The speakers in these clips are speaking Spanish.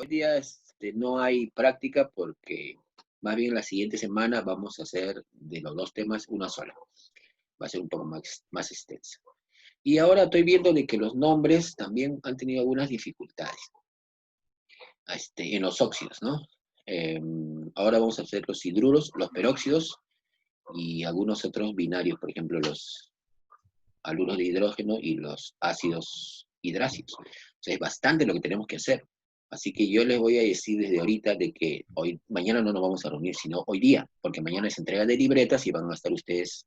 Hoy día no hay práctica porque más bien la siguiente semana vamos a hacer de los dos temas una sola. Va a ser un poco más extensa. Y ahora estoy viendo de que los nombres también han tenido algunas dificultades en los óxidos, ¿no? Ahora vamos a hacer los hidruros, los peróxidos y algunos otros binarios, por ejemplo, los haluros de hidrógeno y los ácidos hidrácidos. O sea, es bastante lo que tenemos que hacer. Así que yo les voy a decir desde ahorita de que mañana no nos vamos a reunir, sino hoy día, porque mañana es entrega de libretas y van a estar ustedes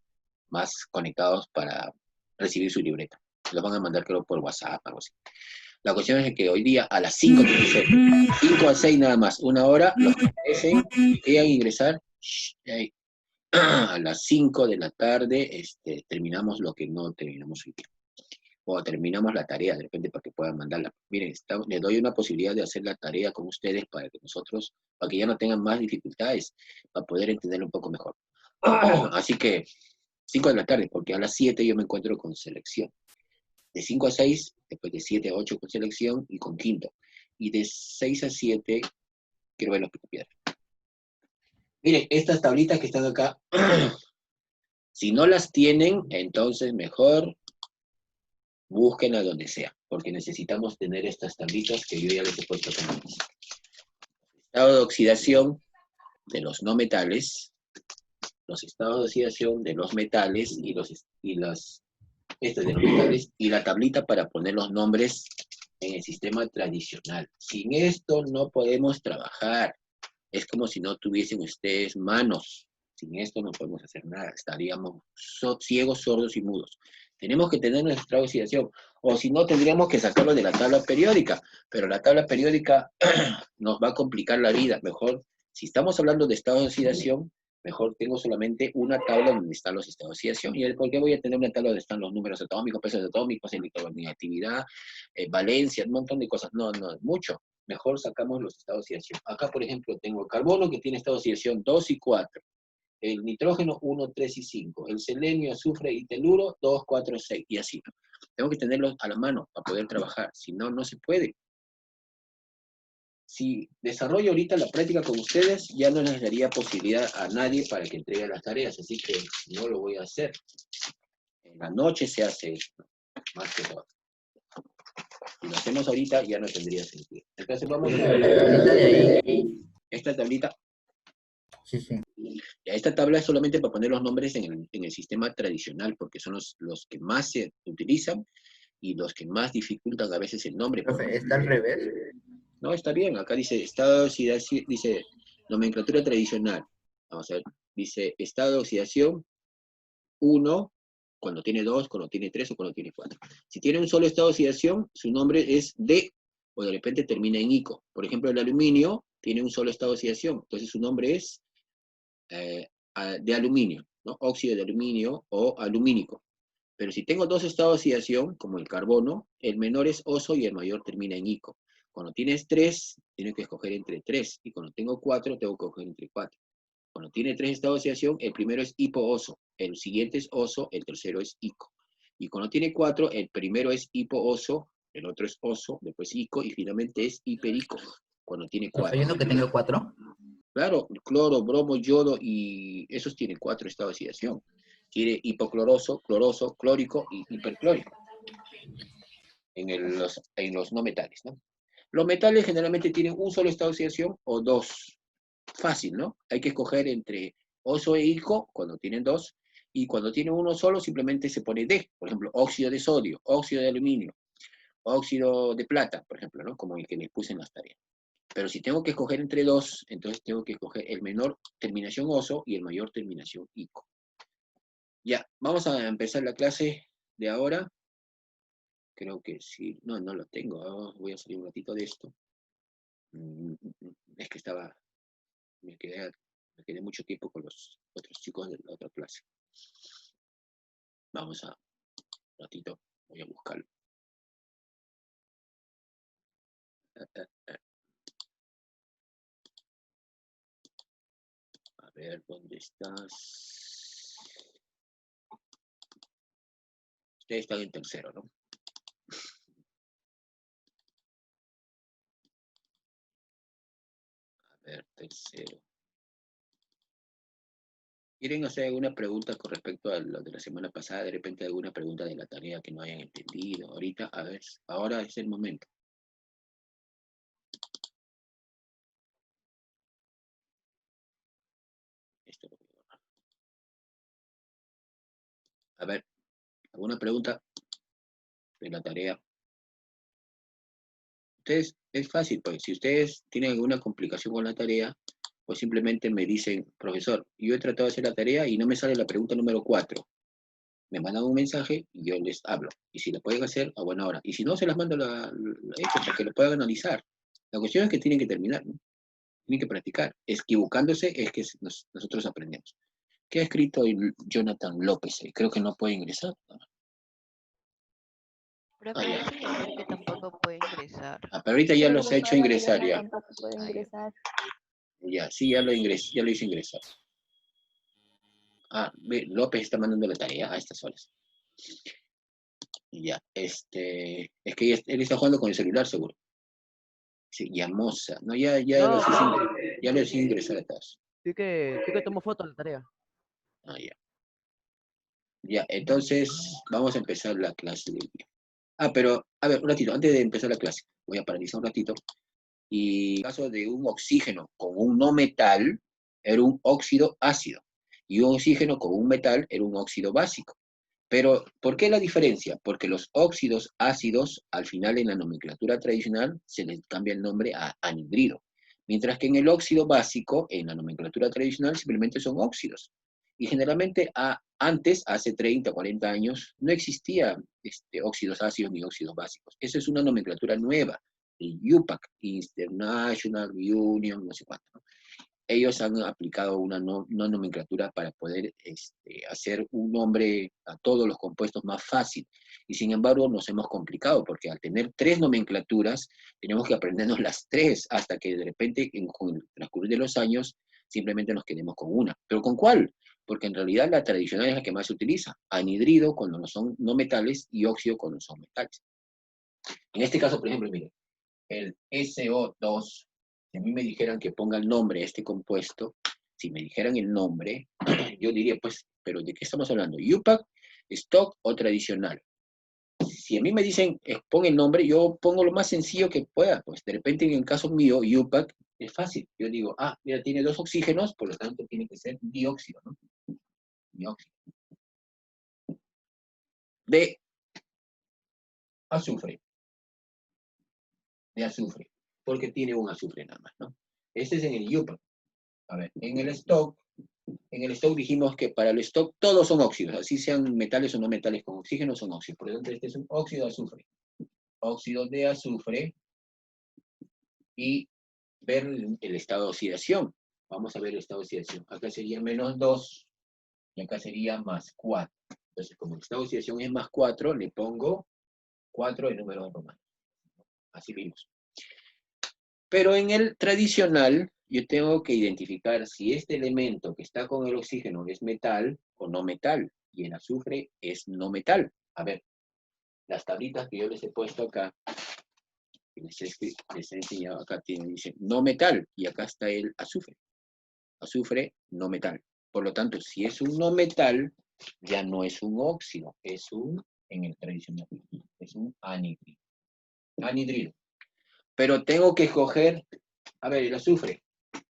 más conectados para recibir su libreta. Los van a mandar, creo, por WhatsApp, algo así. La cuestión es que hoy día a las 5 tiene que ser, 5 a 6 nada más, una hora, los que quieran ingresar, a las 5 de la tarde terminamos lo que no terminamos hoy día. O terminamos la tarea, de repente, para que puedan mandarla. Miren, les doy una posibilidad de hacer la tarea con ustedes para que nosotros, para que ya no tengan más dificultades, para poder entenderlo un poco mejor. Así que 5 de la tarde, porque a las 7 yo me encuentro con selección. De 5 a 6, después de 7 a 8 con selección y con quinto. Y de 6 a 7 quiero ver los picapiedras. Miren, estas tablitas que están acá, si no las tienen, entonces mejor búsquenla donde sea, porque necesitamos tener estas tablitas que yo ya les he puesto acá. Estado de oxidación de los no metales, los estados de oxidación de los metales de los metales, y la tablita para poner los nombres en el sistema tradicional. Sin esto no podemos trabajar. Es como si no tuviesen ustedes manos. Sin esto no podemos hacer nada. Estaríamos ciegos, sordos y mudos. Tenemos que tener nuestra oxidación. O si no, tendríamos que sacarlo de la tabla periódica. Pero la tabla periódica nos va a complicar la vida. Mejor, si estamos hablando de estado de oxidación, mejor tengo solamente una tabla donde están los estados de oxidación. ¿Y por qué voy a tener una tabla donde están los números atómicos, pesos atómicos, electronegatividad, valencia, un montón de cosas? No, mucho. Mejor sacamos los estados de oxidación. Acá, por ejemplo, tengo el carbono que tiene estado de oxidación 2 y 4. El nitrógeno 1, 3 y 5. El selenio, azufre y teluro 2, 4, 6. Y así. Tengo que tenerlos a la mano para poder trabajar. Si no, no se puede. Si desarrollo ahorita la práctica con ustedes, ya no les daría posibilidad a nadie para que entregue las tareas. Así que no lo voy a hacer. En la noche se hace esto, más que todo. Si lo hacemos ahorita, ya no tendría sentido. Entonces vamos a ver la tablita de ahí. Esta tablita. Sí, sí. Esta tabla es solamente para poner los nombres en el sistema tradicional, porque son los que más se utilizan y los que más dificultan a veces el nombre. Profe, ¿está al revés? No, está bien. Acá dice estado de oxidación, dice nomenclatura tradicional. Vamos a ver. Dice estado de oxidación 1, cuando tiene 2, cuando tiene 3 o cuando tiene 4. Si tiene un solo estado de oxidación, su nombre es D, o de repente termina en ICO. Por ejemplo, el aluminio tiene un solo estado de oxidación, entonces su nombre es de aluminio, ¿no? Óxido de aluminio o alumínico. Pero si tengo dos estados de oxidación, como el carbono, el menor es oso y el mayor termina en ico. Cuando tienes 3, tienes que escoger entre 3. Y cuando tengo 4, tengo que escoger entre 4. Cuando tiene 3 estados de oxidación, el primero es hipo-oso, el siguiente es oso, el tercero es ico. Y cuando tiene 4, el primero es hipo-oso, el otro es oso, después ico, y finalmente es hiperico, cuando tiene 4. ¿Hay uno que tenga 4? Claro, cloro, bromo, yodo, y esos tienen 4 estados de oxidación. Tiene hipocloroso, cloroso, clórico y hiperclórico en los no metales, ¿no? Los metales generalmente tienen un solo estado de oxidación o dos. Fácil, ¿no? Hay que escoger entre oso e ico cuando tienen dos, y cuando tiene uno solo simplemente se pone D. Por ejemplo, óxido de sodio, óxido de aluminio, óxido de plata, por ejemplo, ¿no? Como el que les puse en las tareas. Pero si tengo que escoger entre dos, entonces tengo que escoger el menor terminación oso y el mayor terminación ico. Ya, vamos a empezar la clase de ahora. Creo que sí. No, no lo tengo. Voy a salir un ratito de esto. Es que me quedé mucho tiempo con los otros chicos de la otra clase. Vamos a, un ratito, voy a buscarlo. A ver, ¿dónde estás? Ustedes están en tercero, ¿no? ver, tercero. ¿Quieren hacer alguna pregunta con respecto a lo de la semana pasada? De repente alguna pregunta de la tarea que no hayan entendido. Ahorita, a ver, ahora es el momento. Esto lo voy a borrar. A ver, ¿alguna pregunta de la tarea? Ustedes, es fácil, pues, si ustedes tienen alguna complicación con la tarea, pues simplemente me dicen, profesor, yo he tratado de hacer la tarea y no me sale la pregunta número 4. Me mandan un mensaje y yo les hablo. Y si la pueden hacer, a buena hora. Y si no, se las mando hecho para que lo puedan analizar. La cuestión es que tienen que terminar, ¿no? Tienen que practicar. Equivocándose es que nosotros aprendemos. ¿Qué ha escrito Jonathan López? Creo que no puede ingresar. Profe, Ah, me ya. dice Javier que tampoco puede ingresar. Ah, pero ahorita ya Sí, los ha hecho profesora, ingresar, Diana ya. tampoco puede Ah, ya. ingresar. Ya, sí, ya lo hizo ingresar. Ah, ve, López está mandando la tarea a estas horas. Ya, es que él está jugando con el celular, seguro. Sí, Llamosa. No, No, ya lo hice ingresar a todos. sí que tomo foto de la tarea. Ah, ya. Ya, entonces vamos a empezar la clase del día. Ah, pero, a ver, un ratito, antes de empezar la clase, voy a paralizar un ratito. Y en caso de un oxígeno con un no metal, era un óxido ácido. Y un oxígeno con un metal era un óxido básico. Pero, ¿por qué la diferencia? Porque los óxidos ácidos, al final en la nomenclatura tradicional, se les cambia el nombre a anhidrido. Mientras que en el óxido básico, en la nomenclatura tradicional, simplemente son óxidos. Y generalmente antes, hace 30, 40 años, no existía óxidos ácidos ni óxidos básicos. Esa es una nomenclatura nueva, de UPAC, International Union, no sé cuánto, ¿no? Ellos han aplicado una nomenclatura para poder hacer un nombre a todos los compuestos más fácil. Y sin embargo nos hemos complicado, porque al tener 3 nomenclaturas, tenemos que aprendernos las 3, hasta que de repente, con el transcurrir de los años, simplemente nos quedemos con una. ¿Pero con cuál? Porque en realidad la tradicional es la que más se utiliza. Anhidrido cuando no son no metales y óxido cuando son metales. En este caso, por ejemplo, miren, el SO2, si a mí me dijeran que ponga el nombre a este compuesto, si me dijeran el nombre, yo diría, pues, ¿pero de qué estamos hablando? ¿UPAC, stock o tradicional? Si a mí me dicen, pon el nombre, yo pongo lo más sencillo que pueda. Pues de repente, en el caso mío, UPAC es fácil. Yo digo, mira, tiene 2 oxígenos, por lo tanto tiene que ser dióxido, ¿no? Dióxido. De azufre. De azufre. Porque tiene un azufre nada más, ¿no? Este es en el UPAC. A ver, en el stock dijimos que para el stock todos son óxidos, así sean metales o no metales con oxígeno, son óxidos. Por lo tanto, este es un óxido de azufre. Óxido de azufre y ver el estado de oxidación. Vamos a ver el estado de oxidación. Acá sería -2 y acá sería +4. Entonces, como el estado de oxidación es +4, le pongo 4 de número romano. Así vimos. Pero en el tradicional, yo tengo que identificar si este elemento que está con el oxígeno es metal o no metal, y el azufre es no metal. A ver, las tablitas que yo les he puesto acá, que les he enseñado acá, dicen no metal, y acá está el azufre. Azufre, no metal. Por lo tanto, si es un no metal, ya no es un óxido, es en el tradicional, es un anhidrido. Anhidrido. Pero tengo que escoger, a ver, el azufre.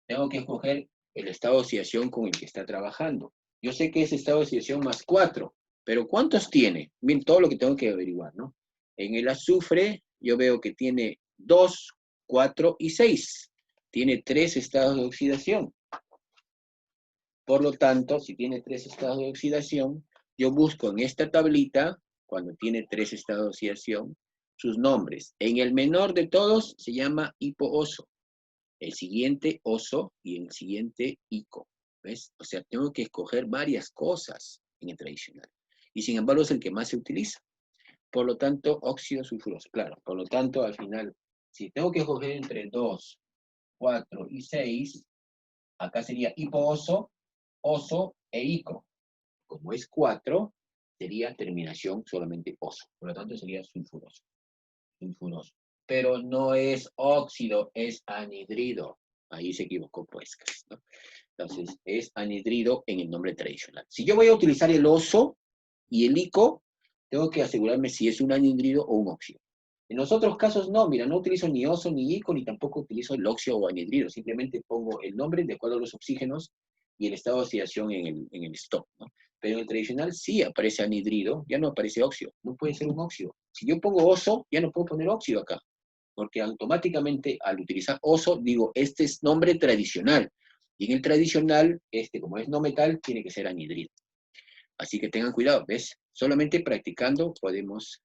Tengo que escoger el estado de oxidación con el que está trabajando. Yo sé que es estado de oxidación +4, pero ¿cuántos tiene? Bien, todo lo que tengo que averiguar, ¿no? En el azufre, yo veo que tiene 2, 4 y 6. Tiene 3 estados de oxidación. Por lo tanto, si tiene 3 estados de oxidación, yo busco en esta tablita, cuando tiene 3 estados de oxidación, sus nombres. En el menor de todos se llama hipooso. El siguiente oso y el siguiente ico. ¿Ves? O sea, tengo que escoger varias cosas en el tradicional. Y sin embargo es el que más se utiliza. Por lo tanto, óxido sulfuroso. Claro, por lo tanto, al final, si tengo que escoger entre 2, 4 y 6, acá sería hipooso, oso e ico. Como es 4, sería terminación solamente oso. Por lo tanto, sería sulfuroso. Sulfuroso. Pero no es óxido, es anhidrido. Ahí se equivocó Puescas, ¿no? Entonces, es anhidrido en el nombre tradicional. Si yo voy a utilizar el oso y el ico, tengo que asegurarme si es un anhidrido o un óxido. En los otros casos no, mira, no utilizo ni oso ni ico, ni tampoco utilizo el óxido o anhidrido, simplemente pongo el nombre de acuerdo a los oxígenos y el estado de oxidación en el stock, ¿no? Pero en el tradicional sí aparece anhidrido, ya no aparece óxido, no puede ser un óxido. Si yo pongo oso, ya no puedo poner óxido acá, porque automáticamente al utilizar oso, digo, este es nombre tradicional, y en el tradicional, como es no metal, tiene que ser anhidrido. Así que tengan cuidado, ¿ves? Solamente practicando podemos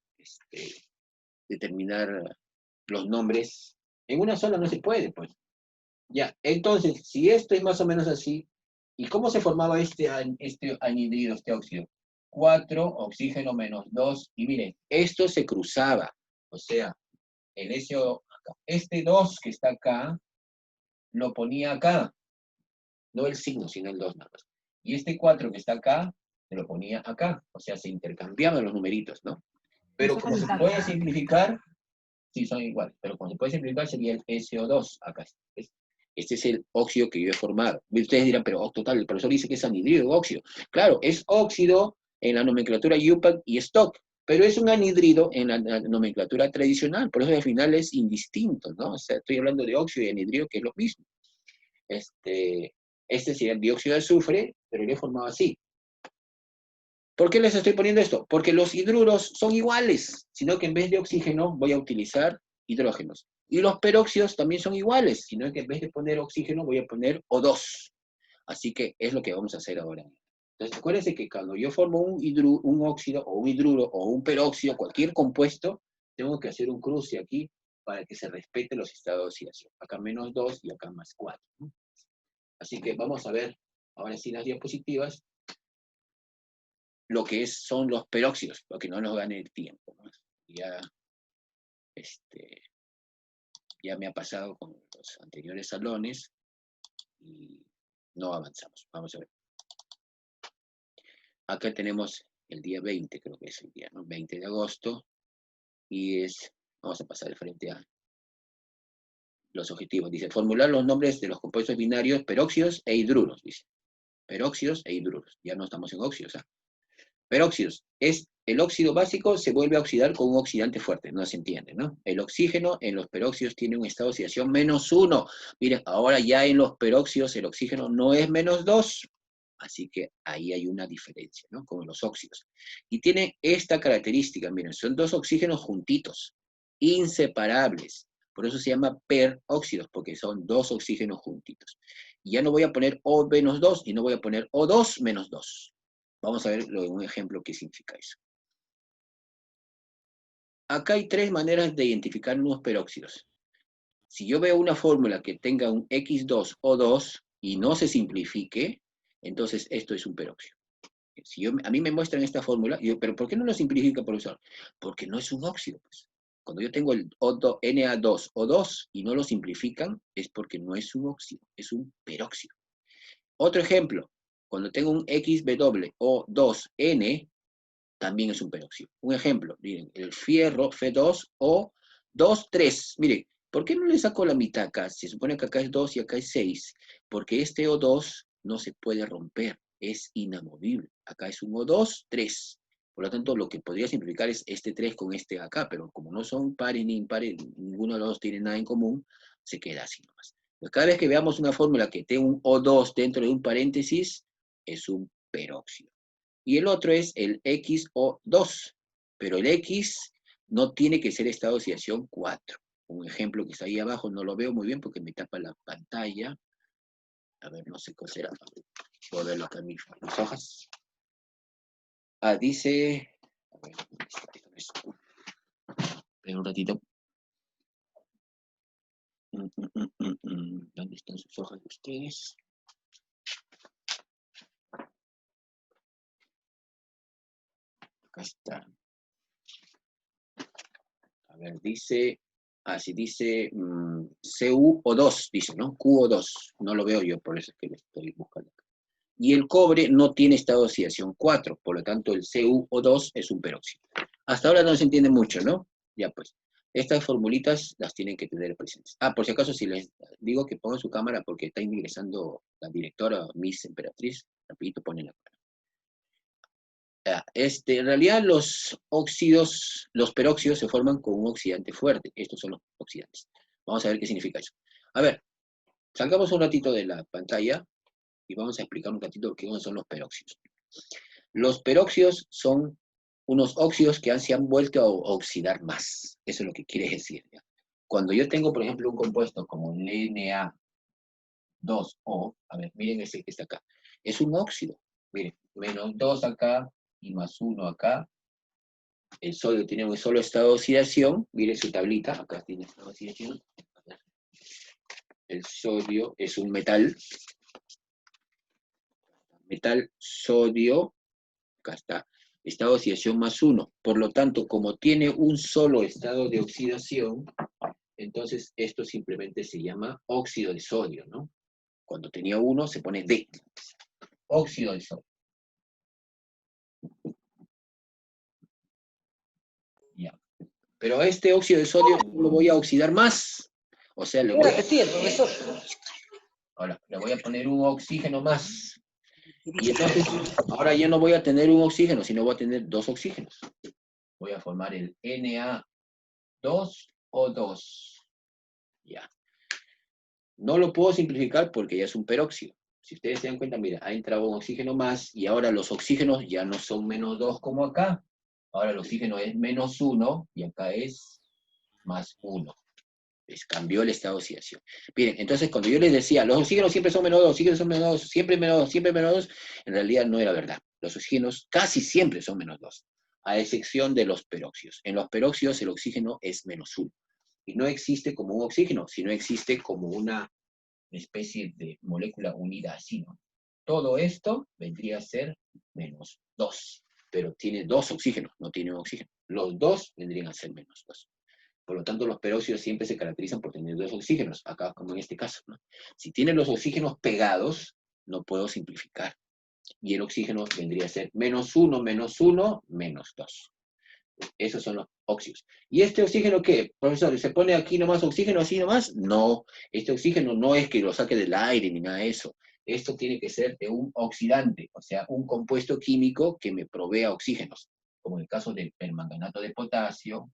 determinar los nombres. En una sola no se puede, pues. Ya, entonces, si esto es más o menos así, ¿y cómo se formaba este anhidrido, este óxido? 4, oxígeno menos 2, y miren, esto se cruzaba, o sea, el SO acá. Este 2 que está acá, lo ponía acá, no el signo, sino el 2 nada más. Y este 4 que está acá, se lo ponía acá, o sea, se intercambiaban los numeritos, ¿no? Pero como se puede simplificar, sí, son iguales, pero como se puede simplificar sería el SO2 acá. ¿Ves? Este es el óxido que yo he formado. Ustedes dirán, pero total, el profesor dice que es anhidrido óxido. Claro, es óxido en la nomenclatura UPAC y Stock, pero es un anhidrido en la nomenclatura tradicional, por eso al final es indistinto, ¿no? O sea, estoy hablando de óxido y anhidrido, que es lo mismo. Este sería el dióxido de azufre, pero yo he formado así. ¿Por qué les estoy poniendo esto? Porque los hidruros son iguales, sino que en vez de oxígeno voy a utilizar hidrógenos. Y los peróxidos también son iguales, sino que en vez de poner oxígeno voy a poner O2. Así que es lo que vamos a hacer ahora. Entonces, acuérdense que cuando yo formo un óxido, o un hidruro, o un peróxido, cualquier compuesto, tengo que hacer un cruce aquí para que se respete los estados de oxidación. Acá menos 2 y acá más 4. Así que vamos a ver ahora sí las diapositivas lo que son los peróxidos, para que no nos gane el tiempo, ¿no? Ya me ha pasado con los anteriores salones y no avanzamos. Vamos a ver. Acá tenemos el día 20, creo que es el día, ¿no? 20 de agosto, y vamos a pasar de frente a los objetivos. Dice, formular los nombres de los compuestos binarios peróxidos e hidruros, dice. Peróxidos e hidruros. Ya no estamos en óxidos, ¿ah? Peróxidos. El óxido básico se vuelve a oxidar con un oxidante fuerte, no se entiende, ¿no? El oxígeno en los peróxidos tiene un estado de oxidación -1. Miren, ahora ya en los peróxidos el oxígeno no es -2. Así que ahí hay una diferencia, ¿no? Con los óxidos. Y tiene esta característica, miren, son dos oxígenos juntitos, inseparables. Por eso se llama peróxidos, porque son dos oxígenos juntitos. Y ya no voy a poner O-2 y no voy a poner O2-2. Vamos a ver en un ejemplo qué significa eso. Acá hay tres maneras de identificar unos peróxidos. Si yo veo una fórmula que tenga un X2O2 y no se simplifique, entonces esto es un peróxido. Si a mí me muestran esta fórmula, pero ¿por qué no lo simplifica, profesor? Porque no es un óxido, pues. Cuando yo tengo el Na2O2 y no lo simplifican, es porque no es un óxido, es un peróxido. Otro ejemplo, cuando tengo un XWO2N, también es un peróxido. Un ejemplo, miren, el fierro Fe2O23. Miren, ¿por qué no le saco la mitad acá? Se supone que acá es 2 y acá es 6. Porque este O2 no se puede romper, es inamovible. Acá es un O2, 3. Por lo tanto, lo que podría simplificar es este 3 con este acá, pero como no son pares ni impares, ninguno de los dos tiene nada en común, se queda así nomás. Pues cada vez que veamos una fórmula que tenga un O2 dentro de un paréntesis, es un peróxido. Y el otro es el XO2, pero el X no tiene que ser estado de oxidación 4. Un ejemplo que está ahí abajo, no lo veo muy bien porque me tapa la pantalla. A ver, no sé cuál será. Voy a verlo acá en mis hojas. Dice... A ver, espera un ratito. ¿Dónde están sus hojas de ustedes? Acá está. A ver, dice... Así dice CuO2, dice, ¿no? QO2. No lo veo yo, por eso es que lo estoy buscando. Y el cobre no tiene estado de oxidación 4, por lo tanto el CuO2 es un peróxido. Hasta ahora no se entiende mucho, ¿no? Ya pues. Estas formulitas las tienen que tener presentes. Ah, por si acaso, si les digo que pongan su cámara porque está ingresando la directora, Miss Emperatriz, rapidito ponen la cámara. En realidad los óxidos, los peróxidos se forman con un oxidante fuerte. Estos son los oxidantes. Vamos a ver qué significa eso. A ver, salgamos un ratito de la pantalla y vamos a explicar un ratito qué son los peróxidos. Los peróxidos son unos óxidos que se han vuelto a oxidar más. Eso es lo que quiere decir, ¿ya? Cuando yo tengo, por ejemplo, un compuesto como el Na2O, a ver, miren ese que está acá, es un óxido. Miren, -2 acá y +1 acá. El sodio tiene un solo estado de oxidación. Miren su tablita, acá tiene estado de oxidación. El sodio es un metal. Metal, sodio, acá está. Estado de oxidación +1. Por lo tanto, como tiene un solo estado de oxidación, entonces esto simplemente se llama óxido de sodio, ¿no? Cuando tenía 1 se pone D. Óxido de sodio. Ya. Pero a este óxido de sodio lo voy a oxidar más. O sea, le voy a... Ahora, le voy a poner un oxígeno más. Y entonces, ahora ya no voy a tener un oxígeno, sino voy a tener 2 oxígenos. Voy a formar el Na2O2. Ya. No lo puedo simplificar porque ya es un peróxido. Si ustedes se dan cuenta, mira, ha entrado un oxígeno más y ahora los oxígenos ya no son -2 como acá. Ahora el oxígeno es -1 y acá es +1. Les cambió el estado de oxidación. Miren, entonces cuando yo les decía, los oxígenos siempre son -2, oxígenos son -2, siempre -2, siempre -2, en realidad no era verdad. Los oxígenos casi siempre son -2, a excepción de los peróxidos. En los peróxidos el oxígeno es -1. Y no existe como un oxígeno, sino existe como una especie de molécula unida así, ¿no? Todo esto vendría a ser -2, pero tiene 2 oxígenos, no tiene un oxígeno. Los 2 vendrían a ser -2. Por lo tanto, los peróxidos siempre se caracterizan por tener 2 oxígenos, acá como en este caso, ¿no? Si tienen los oxígenos pegados, no puedo simplificar. Y el oxígeno vendría a ser -1, -1, -2. Esos son los óxidos. ¿Y este oxígeno qué, profesor? ¿Se pone aquí nomás oxígeno, así nomás? No, este oxígeno no es que lo saque del aire ni nada de eso. Esto tiene que ser de un oxidante, o sea, un compuesto químico que me provea oxígenos, como en el caso del permanganato de potasio,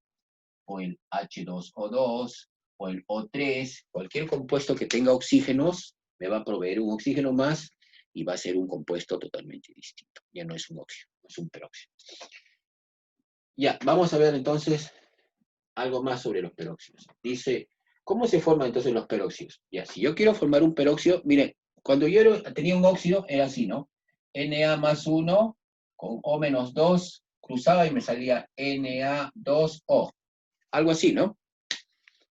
o el H2O2, o el O3, cualquier compuesto que tenga oxígenos, me va a proveer un oxígeno más, y va a ser un compuesto totalmente distinto. Ya no es un óxido, es un peróxido. Ya, vamos a ver entonces algo más sobre los peróxidos. Dice, ¿cómo se forman entonces los peróxidos? Ya, si yo quiero formar un peróxido, miren, cuando yo tenía un óxido, era así, ¿no? Na+1 con O-2, cruzaba y me salía Na2O. Algo así, ¿no?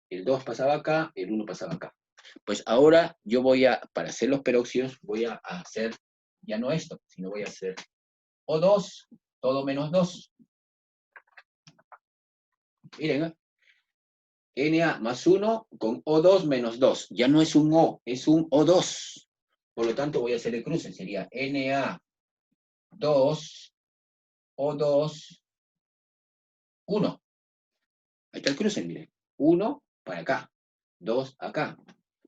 El 2 pasaba acá, el 1 pasaba acá. Pues ahora yo voy a, para hacer los peróxidos, voy a hacer ya no esto, sino voy a hacer O2, todo -2. Miren, Na+1 con O2 -2. Ya no es un O, es un O2. Por lo tanto, voy a hacer el cruce. Sería Na2, O2, 1. Ahí está el cruce, miren. 1 para acá, 2 acá.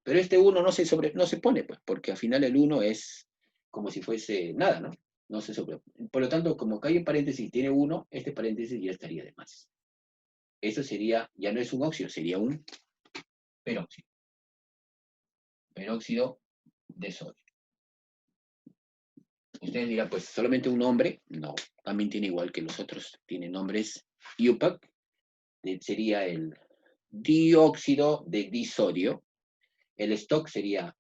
Pero este 1 no se pone, pues, porque al final el 1 es como si fuese nada, ¿no? No se sobrepone. Por lo tanto, como acá hay un paréntesis y tiene 1, este paréntesis ya estaría de más. Eso sería, ya no es un óxido, sería un peróxido. Peróxido de sodio. Ustedes dirán, pues, ¿solamente un nombre? No, también tiene igual que los otros. Tiene nombres IUPAC, sería el dióxido de disodio. El stock sería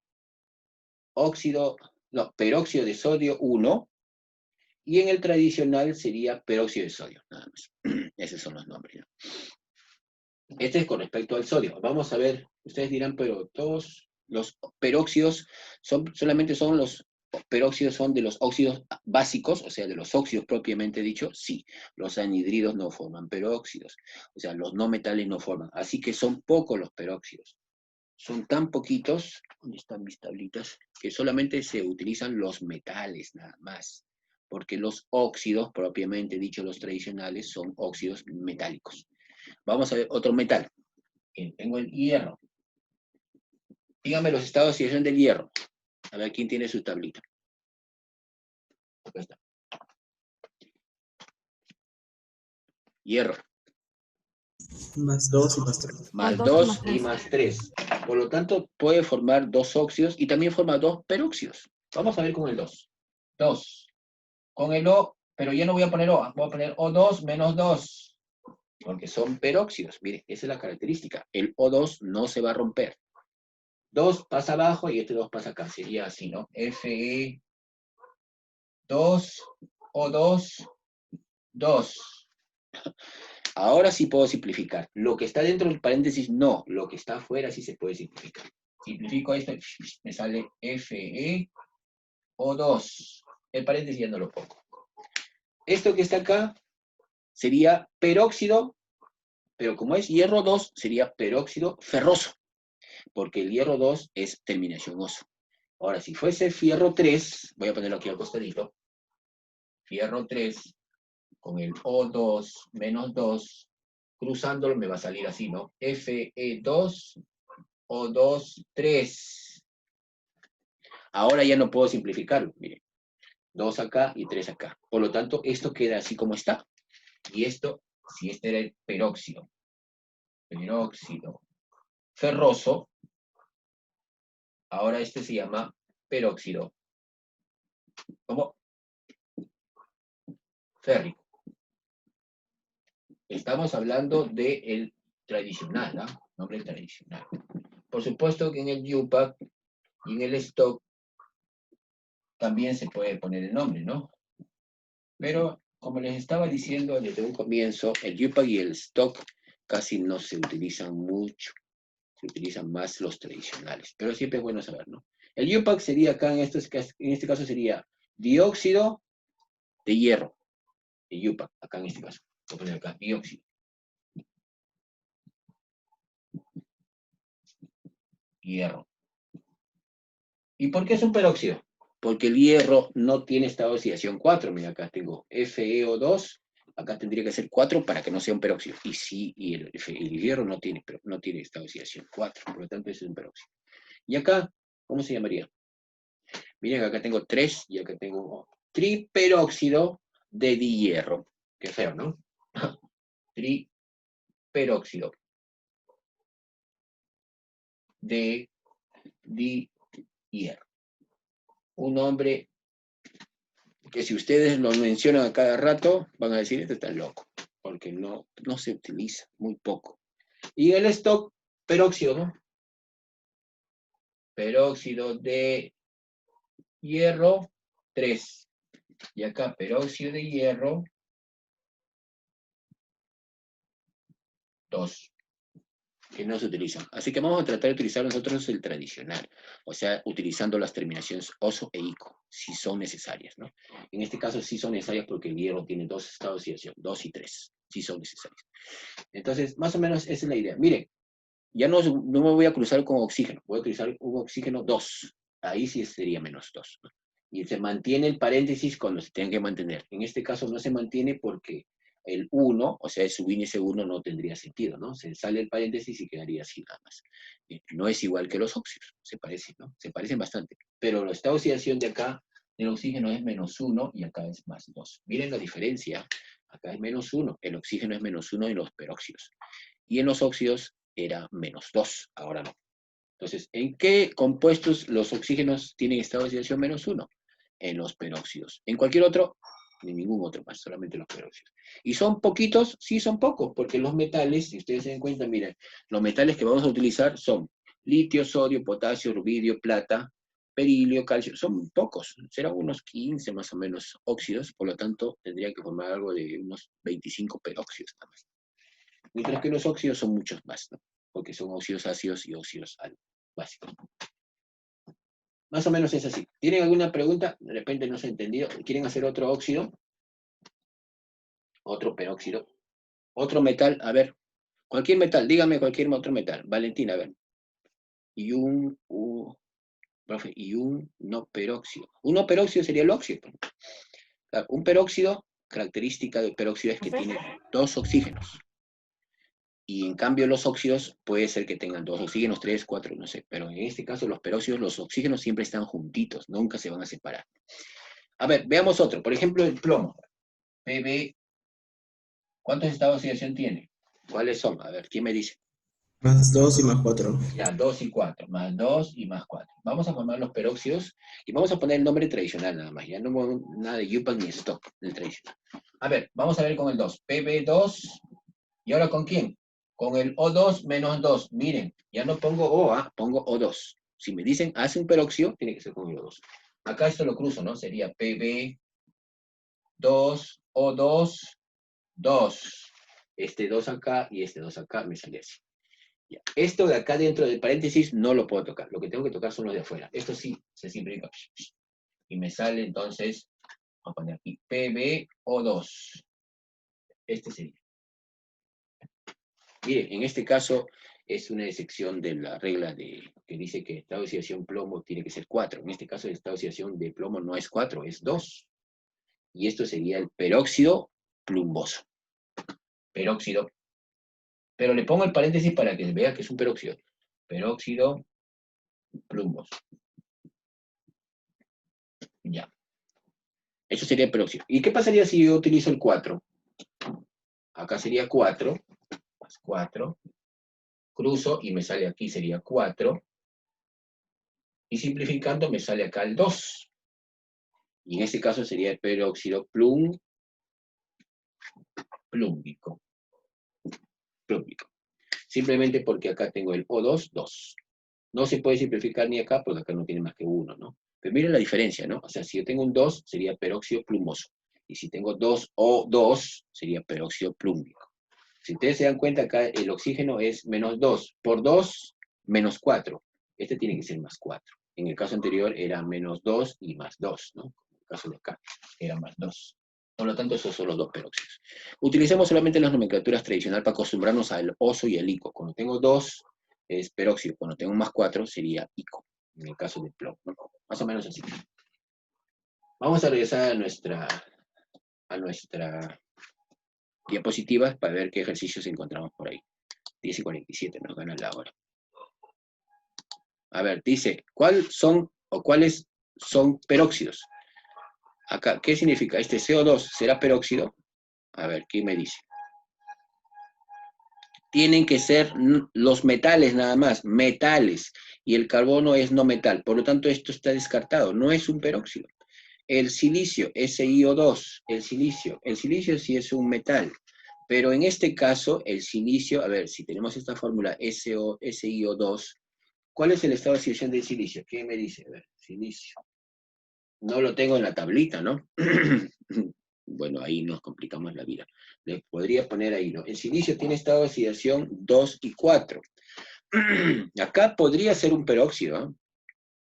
peróxido de sodio 1, y en el tradicional sería peróxido de sodio, nada más. Esos son los nombres, ¿no? Este es con respecto al sodio. Vamos a ver, ustedes dirán, pero todos los peróxidos solamente son los peróxidos son de los óxidos básicos, o sea, de los óxidos propiamente dicho. Sí, los anhidridos no forman peróxidos, o sea, los no metales no forman. Así que son pocos los peróxidos. Son tan poquitos, ¿dónde están mis tablitas? Que solamente se utilizan los metales, nada más. Porque los óxidos, propiamente dicho, los tradicionales, son óxidos metálicos. Vamos a ver otro metal. Tengo el hierro. Dígame los estados de oxidación del hierro. A ver quién tiene su tablita. Acá está. Hierro. Más 2 y más 3. Más Más dos 2 y y más 3. Por lo tanto, puede formar dos óxidos y también forma dos peróxidos. Vamos a ver con el 2. 2. Con el O, pero ya no voy a poner O. Voy a poner O2 menos 2. Porque son peróxidos. Mire, esa es la característica. El O2 no se va a romper. 2 pasa abajo y este 2 pasa acá. Sería así, ¿no? Fe2, O2, 2. Ahora sí puedo simplificar. Lo que está dentro del paréntesis, no. Lo que está afuera sí se puede simplificar. Simplifico esto, me sale FeO2. El paréntesis ya no lo pongo. Esto que está acá sería peróxido, pero como es hierro 2, sería peróxido ferroso, porque el hierro 2 es terminación oso. Ahora, si fuese fierro 3, voy a ponerlo aquí al costadito, fierro 3, con el O2 menos 2, cruzándolo me va a salir así, ¿no? Fe2, O2, 3. Ahora ya no puedo simplificarlo, miren. 2 acá y 3 acá. Por lo tanto, esto queda así como está. Y esto, si este era el peróxido ferroso, ahora este se llama peróxido. ¿Cómo? Férrico. Estamos hablando del tradicional, ¿no? Nombre tradicional. Por supuesto que en el UPAC y en el stock también se puede poner el nombre, ¿no? Pero, como les estaba diciendo desde un comienzo, el UPAC y el stock casi no se utilizan mucho. Se utilizan más los tradicionales. Pero siempre es bueno saber, ¿no? El UPAC sería acá, en este caso sería dióxido de hierro. El UPAC, acá en este caso. Voy a poner acá, dióxido. Hierro. ¿Y por qué es un peróxido? Porque el hierro no tiene estado de oxidación 4. Mira, acá tengo FeO2, acá tendría que ser 4 para que no sea un peróxido. Y sí, y el hierro no tiene estado de oxidación 4, por lo tanto es un peróxido. Y acá, ¿cómo se llamaría? Miren, acá tengo 3 y acá tengo triperóxido de dihierro. Qué feo, ¿no? Triperóxido de dihierro. Un nombre que si ustedes lo mencionan a cada rato, van a decir, este está loco, porque no se utiliza, muy poco. Y el stock, peróxido, ¿no? Peróxido de hierro, 3. Y acá, peróxido de hierro, 2. Que no se utilizan. Así que vamos a tratar de utilizar nosotros el tradicional, o sea, utilizando las terminaciones oso e ico, si son necesarias, ¿no? En este caso sí son necesarias porque el hierro tiene 2 estados de oxidación, 2 y 3, sí son necesarias. Entonces, más o menos esa es la idea. Miren, ya no me voy a cruzar con oxígeno, voy a utilizar un oxígeno 2, ahí sí sería menos 2, ¿no? Y se mantiene el paréntesis cuando se tenga que mantener. En este caso no se mantiene porque el 1, o sea, su índice 1 no tendría sentido, ¿no? Se sale el paréntesis y quedaría así nada más. No es igual que los óxidos, se parecen, ¿no? Se parecen bastante. Pero la esta oxidación de acá, del oxígeno es menos 1 y acá es más 2. Miren la diferencia. Acá es menos 1, el oxígeno es menos 1 en los peróxidos. Y en los óxidos era menos 2, ahora no. Entonces, ¿en qué compuestos los oxígenos tienen estado de oxidación menos 1? En los peróxidos. En cualquier otro, ni ningún otro más, solamente los peróxidos. ¿Y son poquitos? Sí, son pocos, porque los metales, si ustedes se dan cuenta, miren, los metales que vamos a utilizar son litio, sodio, potasio, rubidio, plata, berilio, calcio, son pocos, serán unos 15 más o menos óxidos, por lo tanto tendría que formar algo de unos 25 peróxidos nada más. Mientras que los óxidos son muchos más, ¿no? Porque son óxidos ácidos y óxidos básicos. Más o menos es así. ¿Tienen alguna pregunta? De repente no se ha entendido. ¿Quieren hacer otro óxido? Otro peróxido. Otro metal, a ver. Cualquier metal, dígame cualquier otro metal. Valentina, a ver. Profe, no peróxido. Un no peróxido sería el óxido. Claro, un peróxido, característica del peróxido es que tiene 2 oxígenos. Y en cambio los óxidos puede ser que tengan 2 oxígenos, 3, 4, no sé. Pero en este caso los peróxidos, los oxígenos siempre están juntitos, nunca se van a separar. A ver, veamos otro. Por ejemplo, el plomo. Pb, ¿cuántos estados de oxidación tiene? ¿Cuáles son? A ver, ¿quién me dice? Más 2 y más 4. Ya, 2 y 4, más 2 y más 4. Vamos a formar los peróxidos y vamos a poner el nombre tradicional nada más. Ya no nada de Yupac ni Stock, el tradicional. A ver, vamos a ver con el 2. Pb2, ¿y ahora con quién? Con el O2 menos 2. Miren, ya no pongo O, pongo O2. Si me dicen, hace un peróxido, tiene que ser con el O2. Acá esto lo cruzo, ¿no? Sería Pb2, O2, 2. Este 2 acá y este 2 acá me sale así. Ya. Esto de acá dentro del paréntesis no lo puedo tocar. Lo que tengo que tocar son los de afuera. Esto sí, se simplifica. Y me sale entonces, vamos a poner aquí, PbO2. Este sería. Mire, en este caso es una excepción de la regla que dice que el estado de oxidación plomo tiene que ser 4. En este caso el estado de oxidación de plomo no es 4, es 2. Y esto sería el peróxido plumboso. Peróxido. Pero le pongo el paréntesis para que vea que es un peróxido. Peróxido plumboso. Ya. Eso sería el peróxido. ¿Y qué pasaría si yo utilizo el 4? Acá sería 4, más 4. Cruzo y me sale aquí, sería 4. Y simplificando me sale acá el 2. Y en este caso sería el peróxido plúmbico. Simplemente porque acá tengo el O2, 2. No se puede simplificar ni acá, porque acá no tiene más que 1, ¿no? Pero miren la diferencia, ¿no? O sea, si yo tengo un 2, sería peróxido plumoso. Y si tengo 2O2, sería peróxido plúmbico. Si ustedes se dan cuenta, acá el oxígeno es menos 2. Por 2, menos 4. Este tiene que ser más 4. En el caso anterior era menos 2 y más 2, ¿no? En el caso de acá era más 2. Por lo tanto, esos son los dos peróxidos. Utilicemos solamente las nomenclaturas tradicionales para acostumbrarnos al oso y al ico. Cuando tengo 2 es peróxido, cuando tengo más 4 sería ico, en el caso del plomo, ¿no? Más o menos así. Vamos a regresar a nuestra diapositivas para ver qué ejercicios encontramos por ahí. 10 y 47, nos gana la hora. A ver, dice, ¿cuáles son peróxidos? Acá, ¿qué significa? Este CO2 será peróxido. A ver, ¿qué me dice? Tienen que ser los metales nada más, metales, y el carbono es no metal, por lo tanto esto está descartado, no es un peróxido. El silicio, SiO2, el silicio sí es un metal, pero en este caso el silicio, a ver, si tenemos esta fórmula SiO2, ¿cuál es el estado de oxidación del silicio? ¿Qué me dice? A ver, silicio. No lo tengo en la tablita, ¿no? Bueno, ahí nos complicamos la vida. Le podría poner ahí, ¿no? El silicio tiene estado de oxidación 2 y 4. Acá podría ser un peróxido, ¿eh?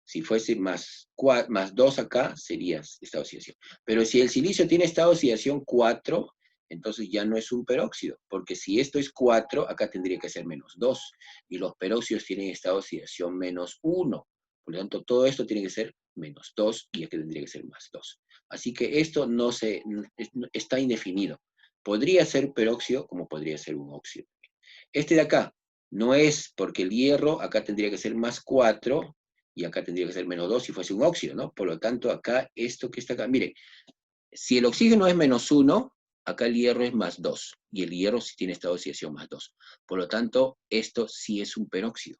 Si fuese más 2 acá, sería estado de oxidación. Pero si el silicio tiene estado de oxidación 4, entonces ya no es un peróxido, porque si esto es 4, acá tendría que ser menos 2. Y los peróxidos tienen estado de oxidación menos 1. Por lo tanto, todo esto tiene que ser menos 2 y aquí tendría que ser más 2. Así que esto está indefinido. Podría ser peróxido como podría ser un óxido. Este de acá no es porque el hierro acá tendría que ser más 4 y acá tendría que ser menos 2 si fuese un óxido, ¿no? Por lo tanto, acá, esto que está acá, miren, si el oxígeno es menos 1, acá el hierro es más 2, y el hierro sí tiene estado de oxidación más 2. Por lo tanto, esto sí es un peróxido.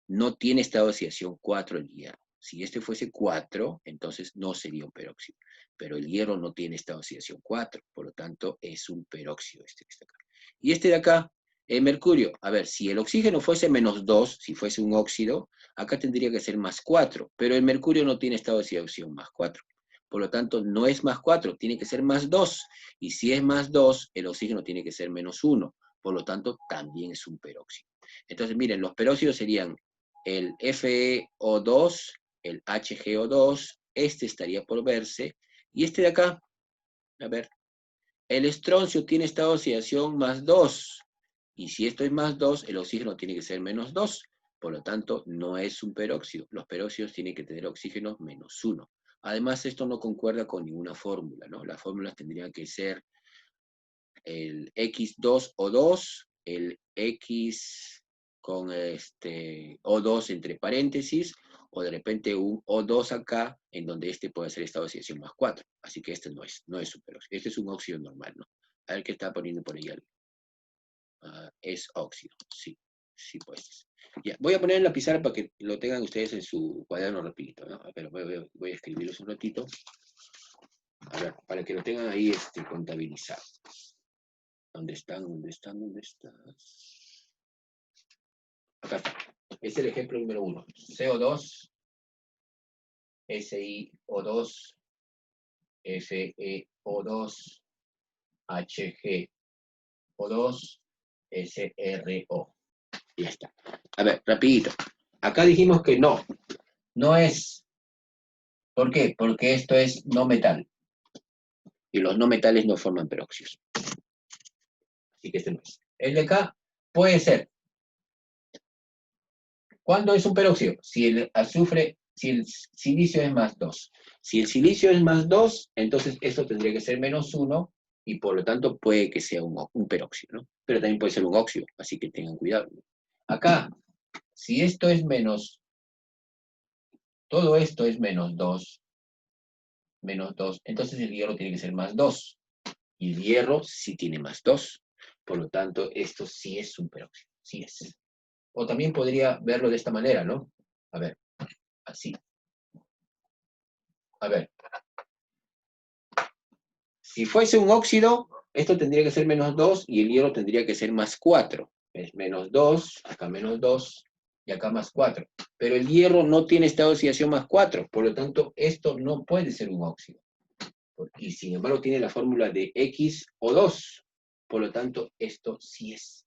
No tiene estado de oxidación 4 el hierro. Si este fuese 4, entonces no sería un peróxido. Pero el hierro no tiene estado de oxidación 4, por lo tanto es un peróxido este que está acá. Y este de acá, el mercurio, a ver, si el oxígeno fuese menos 2, si fuese un óxido, acá tendría que ser más 4, pero el mercurio no tiene estado de oxidación más 4. Por lo tanto, no es más 4, tiene que ser más 2. Y si es más 2, el oxígeno tiene que ser menos 1. Por lo tanto, también es un peróxido. Entonces, miren, los peróxidos serían el FeO2, el HgO2, este estaría por verse, y este de acá, a ver, el estroncio tiene estado de oxidación más 2, y si esto es más 2, el oxígeno tiene que ser menos 2, por lo tanto, no es un peróxido. Los peróxidos tienen que tener oxígeno menos 1. Además, esto no concuerda con ninguna fórmula, ¿no? Las fórmulas tendrían que ser el X2O2 el X con O2 entre paréntesis, o de repente un O2 acá, en donde puede ser estado de oxidación más 4. Así que este no es superóxido. Este es un óxido normal, ¿no? A ver qué está poniendo por ahí algo. Es óxido, sí, pues. Ya, voy a poner en la pizarra para que lo tengan ustedes en su cuaderno rapidito, ¿no? Pero voy a escribirlos un ratito. A ver, para que lo tengan ahí contabilizado. ¿Dónde están? Acá está. Es el ejemplo número 1. CO2, SiO2, FeO2, HgO2, SrO. Ya está. A ver, rapidito. Acá dijimos que no es. ¿Por qué? Porque esto es no metal. Y los no metales no forman peróxidos. Así que este no es. El de acá puede ser. ¿Cuándo es un peróxido? Si el azufre, si el silicio es más 2. Si el silicio es más 2, entonces esto tendría que ser menos 1, y por lo tanto puede que sea un peróxido, ¿no? Pero también puede ser un óxido, así que tengan cuidado. Acá, si esto es menos, todo esto es menos 2, entonces el hierro tiene que ser más 2. Y el hierro sí tiene más 2. Por lo tanto, esto sí es un peróxido, sí es. O también podría verlo de esta manera, ¿no? A ver, así. A ver. Si fuese un óxido, esto tendría que ser menos 2 y el hierro tendría que ser más 4. Es menos 2, acá menos 2 y acá más 4. Pero el hierro no tiene estado de oxidación más 4, por lo tanto, esto no puede ser un óxido. Y sin embargo tiene la fórmula de XO2. Por lo tanto, esto sí es.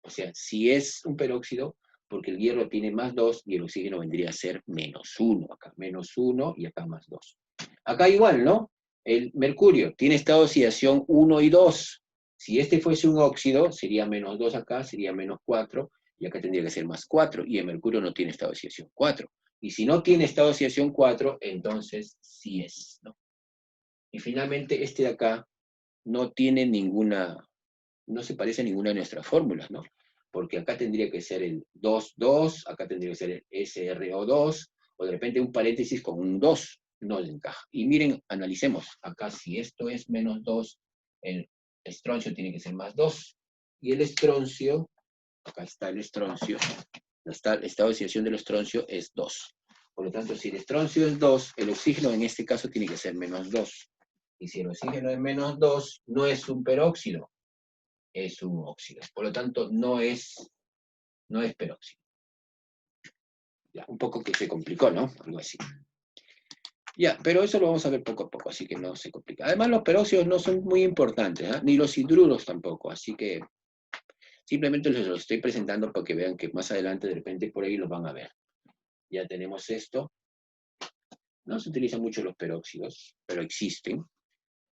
O sea, sí es un peróxido, porque el hierro tiene más 2 y el oxígeno vendría a ser menos 1. Acá menos 1 y acá más 2. Acá igual, ¿no? El mercurio tiene estado de oxidación 1 y 2. Si este fuese un óxido, sería menos 2 acá, sería menos 4, y acá tendría que ser más 4, y el mercurio no tiene estado de oxidación 4. Y si no tiene estado de oxidación 4, entonces sí es, ¿no? Y finalmente este de acá no tiene no se parece a ninguna de nuestras fórmulas, ¿no? Porque acá tendría que ser el 2,2, acá tendría que ser el SrO2, o de repente un paréntesis con un 2, no le encaja. Y miren, analicemos, acá si esto es menos 2, el estroncio tiene que ser más 2, y el estroncio, acá está el estroncio, el estado de oxidación del estroncio es 2. Por lo tanto, si el estroncio es 2, el oxígeno en este caso tiene que ser menos 2. Y si el oxígeno es menos 2, no es un peróxido, es un óxido. Por lo tanto, no es peróxido. Ya, un poco que se complicó, ¿no? Algo así. Ya, pero eso lo vamos a ver poco a poco, así que no se complica. Además, los peróxidos no son muy importantes, ¿eh? Ni los hidruros tampoco, así que simplemente les lo estoy presentando para que vean que más adelante de repente por ahí los van a ver. Ya tenemos esto. No se utilizan mucho los peróxidos, pero existen.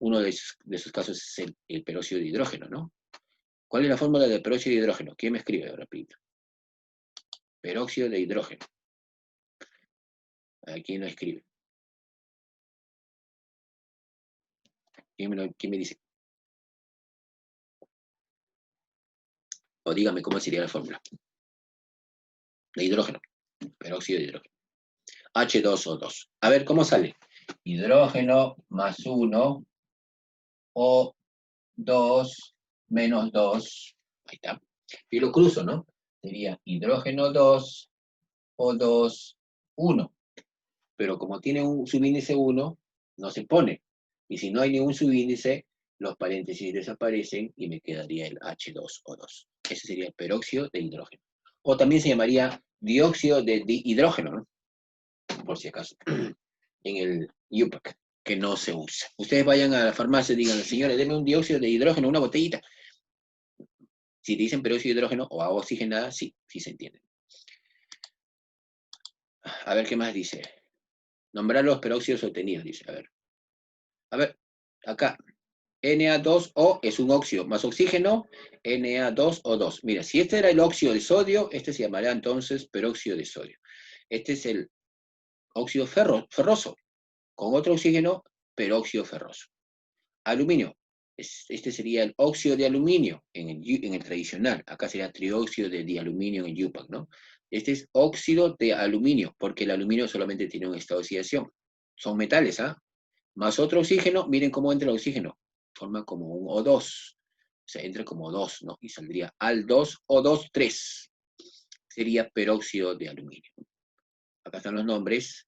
Uno de esos casos es el peróxido de hidrógeno, ¿no? ¿Cuál es la fórmula del peróxido de hidrógeno? ¿Quién me escribe rapidito? Peróxido de hidrógeno. ¿A quién lo escribe? ¿Quién me dice? O dígame cómo sería la fórmula. De hidrógeno. Peróxido de hidrógeno. H2O2. A ver, ¿cómo sale? Hidrógeno más 1, O2 menos 2. Ahí está. Y lo cruzo, ¿no? Sería hidrógeno 2, O2, 1. Pero como tiene un subíndice 1, no se pone. Y si no hay ningún subíndice, los paréntesis desaparecen y me quedaría el H2O2. Ese sería el peróxido de hidrógeno. O también se llamaría dióxido de hidrógeno, ¿no? Por si acaso. En el UPAC, que no se usa. Ustedes vayan a la farmacia y digan, señores, denme un dióxido de hidrógeno, una botellita. Si te dicen peróxido de hidrógeno o agua oxigenada, sí se entiende. A ver qué más dice. Nombrar los peróxidos obtenidos, dice. A ver, acá. Na2O es un óxido, más oxígeno, Na2O2. Mira, si este era el óxido de sodio, este se llamará entonces peróxido de sodio. Este es el óxido ferroso, con otro oxígeno, peróxido ferroso. Aluminio, Este sería el óxido de aluminio en el tradicional. Acá sería trióxido de dialuminio en el UPAC, ¿no? Este es óxido de aluminio, porque el aluminio solamente tiene un estado de oxidación. Son metales, ¿ah? Más otro oxígeno, miren cómo entra el oxígeno. Forma como un O2. O sea, entra como 2, ¿no? Y saldría al2, O2, 3. Sería peróxido de aluminio. Acá están los nombres.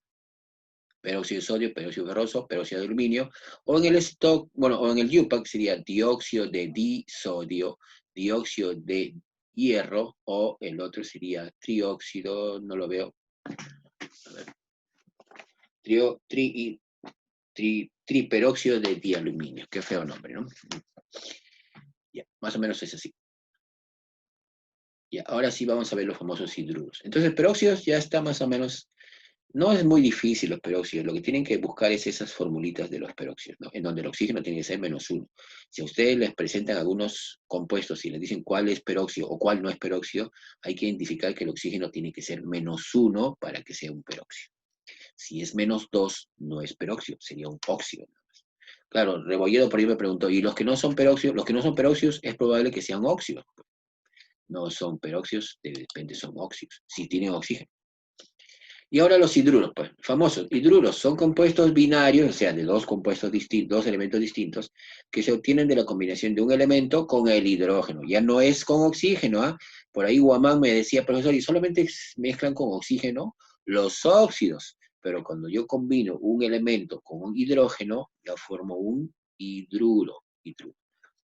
Peróxido de sodio, peróxido ferroso, peróxido de aluminio, o en el stock, bueno, o en el UPAC sería dióxido de disodio, dióxido de hierro, o el otro sería trióxido, no lo veo, a ver, triperóxido de dialuminio, qué feo nombre, ¿no? Ya, más o menos es así. Ya, ahora sí vamos a ver los famosos hidruros. Entonces, peróxidos ya está más o menos. No es muy difícil los peróxidos, lo que tienen que buscar es esas formulitas de los peróxidos, ¿no? En donde el oxígeno tiene que ser -1. Si a ustedes les presentan algunos compuestos y les dicen cuál es peróxido o cuál no es peróxido, hay que identificar que el oxígeno tiene que ser -1 para que sea un peróxido. Si es -2, no es peróxido, sería un óxido. Claro, Rebolledo por ahí me preguntó, ¿y los que no son peróxidos? Los que no son peróxidos es probable que sean óxidos. No son peróxidos, de repente son óxidos, si tienen oxígeno. Y ahora los hidruros, pues, famosos. Hidruros son compuestos binarios, o sea, de dos compuestos distintos, dos elementos distintos, que se obtienen de la combinación de un elemento con el hidrógeno. Ya no es con oxígeno, ¿ah? Por ahí Guamán me decía, profesor, y solamente mezclan con oxígeno los óxidos. Pero cuando yo combino un elemento con un hidrógeno, ya formo un hidruro.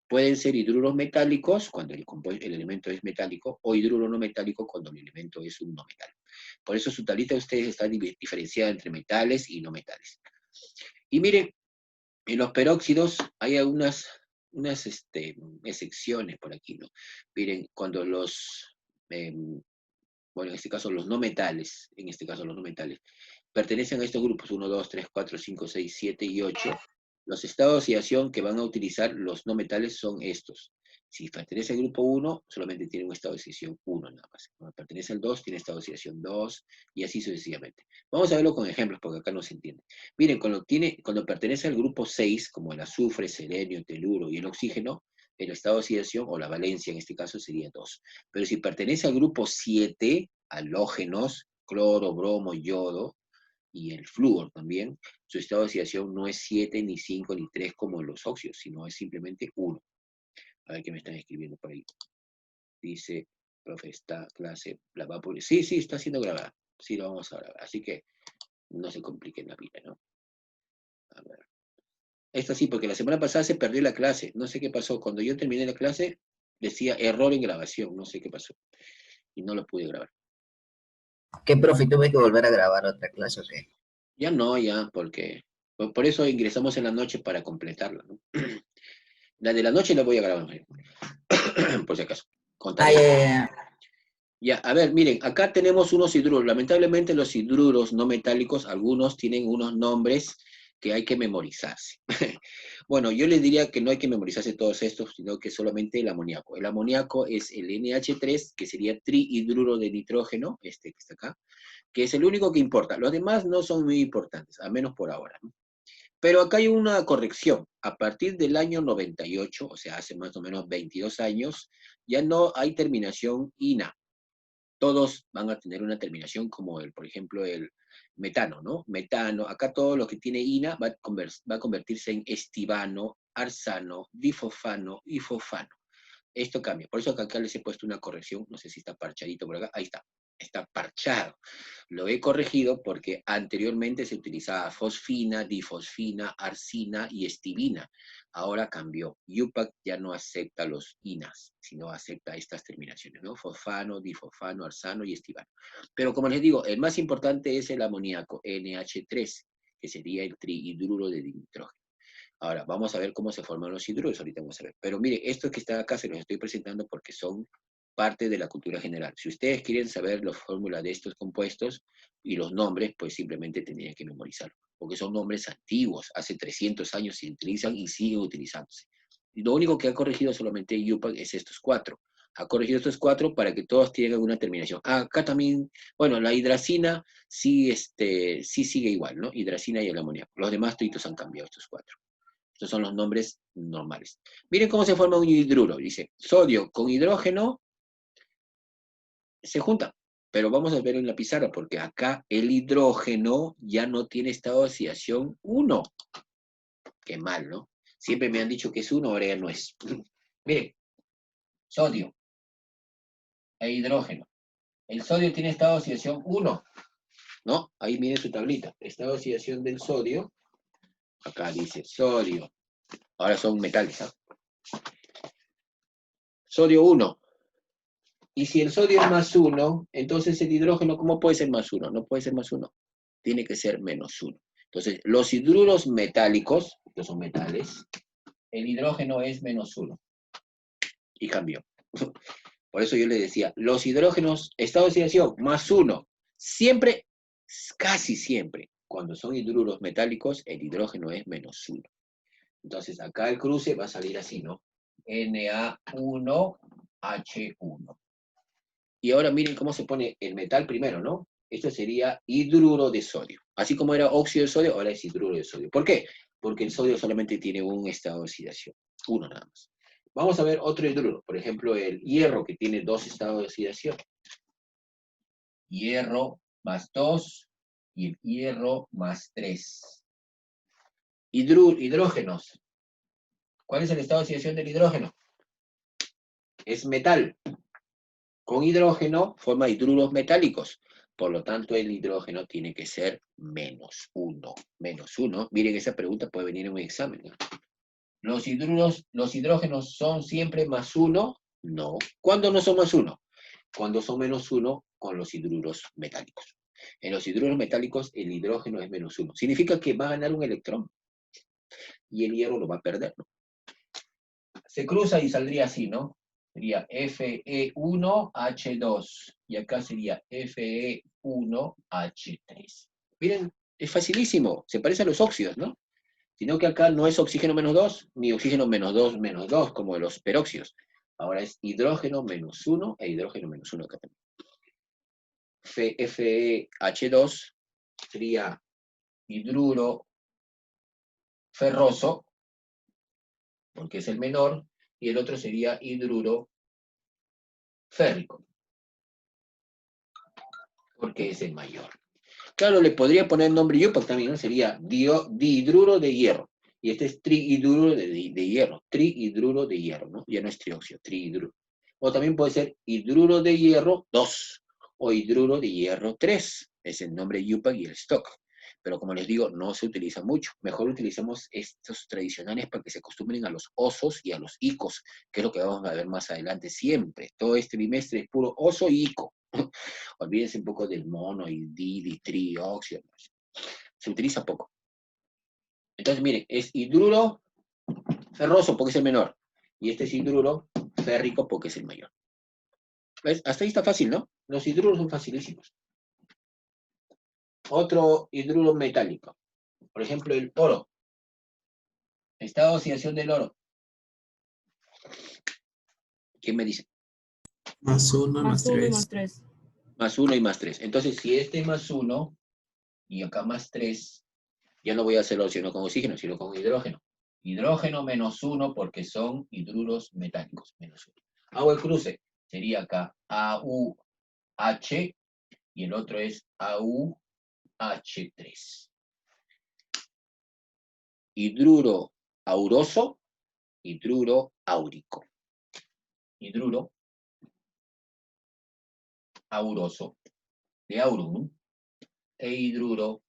Pueden ser hidruros metálicos cuando el elemento es metálico, o hidruro no metálico cuando el elemento es un no metálico. Por eso su tablita de ustedes está diferenciada entre metales y no metales. Y miren, en los peróxidos hay algunas excepciones por aquí, ¿no? Miren, cuando bueno, en este caso los no metales, pertenecen a estos grupos 1, 2, 3, 4, 5, 6, 7 y 8. Los estados de oxidación que van a utilizar los no metales son estos. Si pertenece al grupo 1, solamente tiene un estado de oxidación 1 nada más. Cuando pertenece al 2, tiene estado de oxidación 2, y así sucesivamente. Vamos a verlo con ejemplos, porque acá no se entiende. Miren, cuando pertenece al grupo 6, como el azufre, selenio, teluro y el oxígeno, el estado de oxidación, o la valencia en este caso, sería 2. Pero si pertenece al grupo 7, halógenos, cloro, bromo, yodo, y el flúor también, su estado de oxidación no es 7, ni 5, ni 3 como los óxidos, sino es simplemente 1. A ver qué me están escribiendo por ahí. Dice, profe, esta clase la va a poner. Sí, está siendo grabada. Sí, lo vamos a grabar. Así que no se compliquen la vida, ¿no? A ver. Esta sí, porque la semana pasada se perdió la clase. No sé qué pasó. Cuando yo terminé la clase, decía error en grabación. No sé qué pasó. Y no lo pude grabar. ¿Qué, profe? ¿Tuve que volver a grabar otra clase o qué? Ya no, porque... Por eso ingresamos en la noche para completarla, ¿no? La de la noche la voy a grabar, por si acaso. Con Ah, tarea. ya. Ya, a ver, miren, acá tenemos unos hidruros. Lamentablemente los hidruros no metálicos, algunos tienen unos nombres que hay que memorizarse. Bueno, yo les diría que no hay que memorizarse todos estos, sino que solamente el amoníaco. El amoníaco es el NH3, que sería trihidruro de nitrógeno, este que está acá, que es el único que importa. Los demás no son muy importantes, al menos por ahora, ¿no? Pero acá hay una corrección. A partir del año 98, o sea, hace más o menos 22 años, ya no hay terminación ina. Todos van a tener una terminación como por ejemplo, el metano, ¿no? Metano, acá todo lo que tiene ina va a convertirse en estivano, arsano, difosfano, ifosfano. Esto cambia. Por eso acá les he puesto una corrección. No sé si está parchadito por acá. Ahí está. Está parchado. Lo he corregido porque anteriormente se utilizaba fosfina, difosfina, arsina y estivina. Ahora cambió. UPAC ya no acepta los inas, sino acepta estas terminaciones, ¿no? Fosfano, difosfano, arsano y estivano. Pero como les digo, el más importante es el amoníaco, NH3, que sería el trihidruro de nitrógeno. Ahora, vamos a ver cómo se forman los hidruros, ahorita vamos a ver. Pero mire, estos que están acá se los estoy presentando porque son parte de la cultura general. Si ustedes quieren saber la fórmula de estos compuestos y los nombres, pues simplemente tendrían que memorizarlo, porque son nombres antiguos, hace 300 años se utilizan y siguen utilizándose. Y lo único que ha corregido solamente UPAC es estos 4. Ha corregido estos 4 para que todos tengan una terminación. Acá también, bueno, la hidracina sí sigue igual, ¿no? Hidracina y el amoníaco. Los demás tuitos han cambiado estos 4. Estos son los nombres normales. Miren cómo se forma un hidruro. Dice, sodio con hidrógeno se juntan. Pero vamos a ver en la pizarra, porque acá el hidrógeno ya no tiene estado de oxidación 1. Qué mal, ¿no? Siempre me han dicho que es 1, ahora ya no es. Miren, sodio e hidrógeno. El sodio tiene estado de oxidación 1, ¿no? Ahí miren su tablita. Estado de oxidación del sodio. Acá dice sodio. Ahora son metales, ¿ah? Sodio 1. Y si el sodio es más 1, entonces el hidrógeno, ¿cómo puede ser más 1? No puede ser más 1. Tiene que ser menos 1. Entonces, los hidruros metálicos, que son metales, el hidrógeno es menos 1. Y cambió. Por eso yo le decía, los hidrógenos, estado de oxidación, más 1. Siempre, casi siempre, cuando son hidruros metálicos, el hidrógeno es menos 1. Entonces, acá el cruce va a salir así, ¿no? Na1H1. Y ahora miren cómo se pone el metal primero, ¿no? Esto sería hidruro de sodio. Así como era óxido de sodio, ahora es hidruro de sodio. ¿Por qué? Porque el sodio solamente tiene un estado de oxidación. Uno nada más. Vamos a ver otro hidruro. Por ejemplo, el hierro, que tiene 2 estados de oxidación. Hierro más 2 y el hierro más 3. Hidrógenos. ¿Cuál es el estado de oxidación del hidrógeno? Es metal. Con hidrógeno forma hidruros metálicos. Por lo tanto, el hidrógeno tiene que ser menos 1. Menos 1. Miren, esa pregunta puede venir en un examen, ¿no? ¿Los hidrógenos son siempre más 1? No. ¿Cuándo no son más 1? Cuando son menos 1 con los hidruros metálicos. En los hidruros metálicos, el hidrógeno es menos 1. Significa que va a ganar un electrón. Y el hierro lo va a perder, ¿no? Se cruza y saldría así, ¿no? Sería Fe1H2. Y acá sería Fe1H3. Miren, es facilísimo. Se parece a los óxidos, ¿no? Sino que acá no es oxígeno menos 2, ni oxígeno menos 2, como de los peróxidos. Ahora es hidrógeno menos 1 e hidrógeno menos 1 acá también. FeH2 sería hidruro ferroso, porque es el menor, y el otro sería hidruro férrico, porque es el mayor. Claro, le podría poner nombre yo, porque también, ¿no? Sería dihidruro de hierro. Y este es trihidruro de hierro. Trihidruro de hierro, ¿no? Ya no es trióxido, trihidruro. O también puede ser hidruro de hierro 2 o hidruro de hierro 3. Es el nombre IUPAC y el stock. Pero como les digo, no se utiliza mucho. Mejor utilizamos estos tradicionales para que se acostumbren a los osos y a los icos, que es lo que vamos a ver más adelante siempre. Todo este trimestre es puro oso y ico. Olvídense un poco del mono y trióxido. Se utiliza poco. Entonces, miren, es hidruro ferroso porque es el menor. Y este es hidruro férrico porque es el mayor. ¿Ves? Hasta ahí está fácil, ¿no? Los hidruros son facilísimos. Otro hidruro metálico. Por ejemplo, el oro. Estado de oxidación del oro. ¿Quién me dice? Más 1, más Más 1 y 3. más 3. Más 1 y más 3. Entonces, si este es más 1 y acá más 3, ya no voy a hacerlo sino con oxígeno, sino con hidrógeno. Hidrógeno menos 1 porque son hidruros metálicos. Menos 1. Hago el cruce. Sería acá AuH y el otro es AuH3. Hidruro auroso, hidruro áurico. Hidruro auroso de aurum e hidruro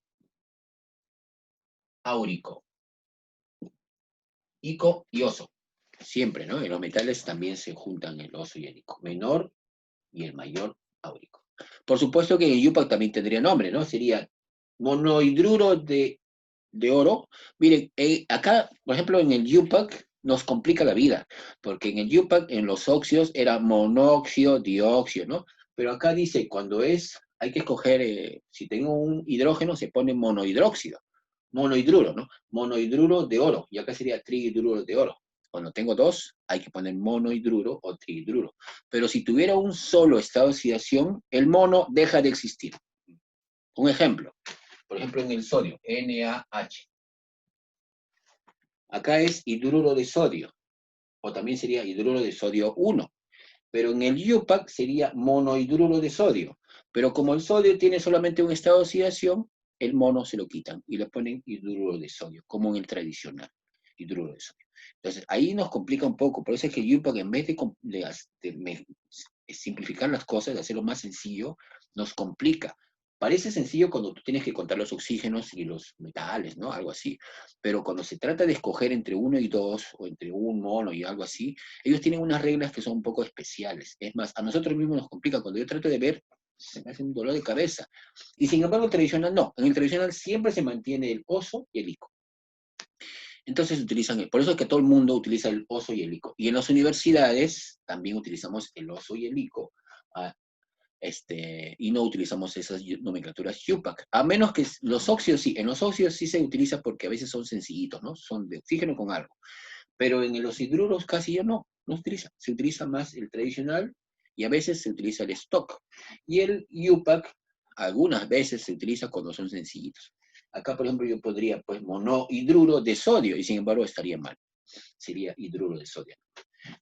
áurico. Ico y oso. Siempre, ¿no? En los metales también se juntan el oso y el ico. Menor y el mayor áurico. Por supuesto que el IUPAC también tendría nombre, ¿no? Sería monohidruro de oro. Miren, acá, por ejemplo, en el IUPAC nos complica la vida, porque en el IUPAC, en los óxidos, era monóxido, dióxido, ¿no? Pero acá dice, cuando hay que escoger, si tengo un hidrógeno, se pone monohidróxido, monohidruro, ¿no? Monohidruro de oro, y acá sería trihidruro de oro. Cuando tengo dos, hay que poner monohidruro o trihidruro. Pero si tuviera un solo estado de oxidación, el mono deja de existir. Un ejemplo, por ejemplo, en el sodio, NaH. Acá es hidruro de sodio, o también sería hidruro de sodio 1. Pero en el UPAC sería monohidruro de sodio. Pero como el sodio tiene solamente un estado de oxidación, el mono se lo quitan y le ponen hidruro de sodio, como en el tradicional, hidruro de sodio. Entonces, ahí nos complica un poco. Por eso es que el UPAC, en vez de simplificar las cosas, de hacerlo más sencillo, nos complica. Parece sencillo cuando tú tienes que contar los oxígenos y los metales, ¿no? Algo así. Pero cuando se trata de escoger entre 1 y 2, o entre un mono y algo así, ellos tienen unas reglas que son un poco especiales. Es más, a nosotros mismos nos complica. Cuando yo trato de ver, se me hace un dolor de cabeza. Y sin embargo, el tradicional no. En el tradicional siempre se mantiene el oso y el ico. Entonces utilizan, por eso es que todo el mundo utiliza el oso y el ico. Y en las universidades también utilizamos el oso y el ico, y no utilizamos esas nomenclaturas UPAC. A menos que los óxidos sí, en los óxidos sí se utiliza porque a veces son sencillitos, ¿no? Son de oxígeno con algo. Pero en los hidruros casi ya no se utiliza. Se utiliza más el tradicional y a veces se utiliza el stock. Y el UPAC algunas veces se utiliza cuando son sencillitos. Acá, por ejemplo, yo podría, pues, monohidruro de sodio, y sin embargo estaría mal. Sería hidruro de sodio.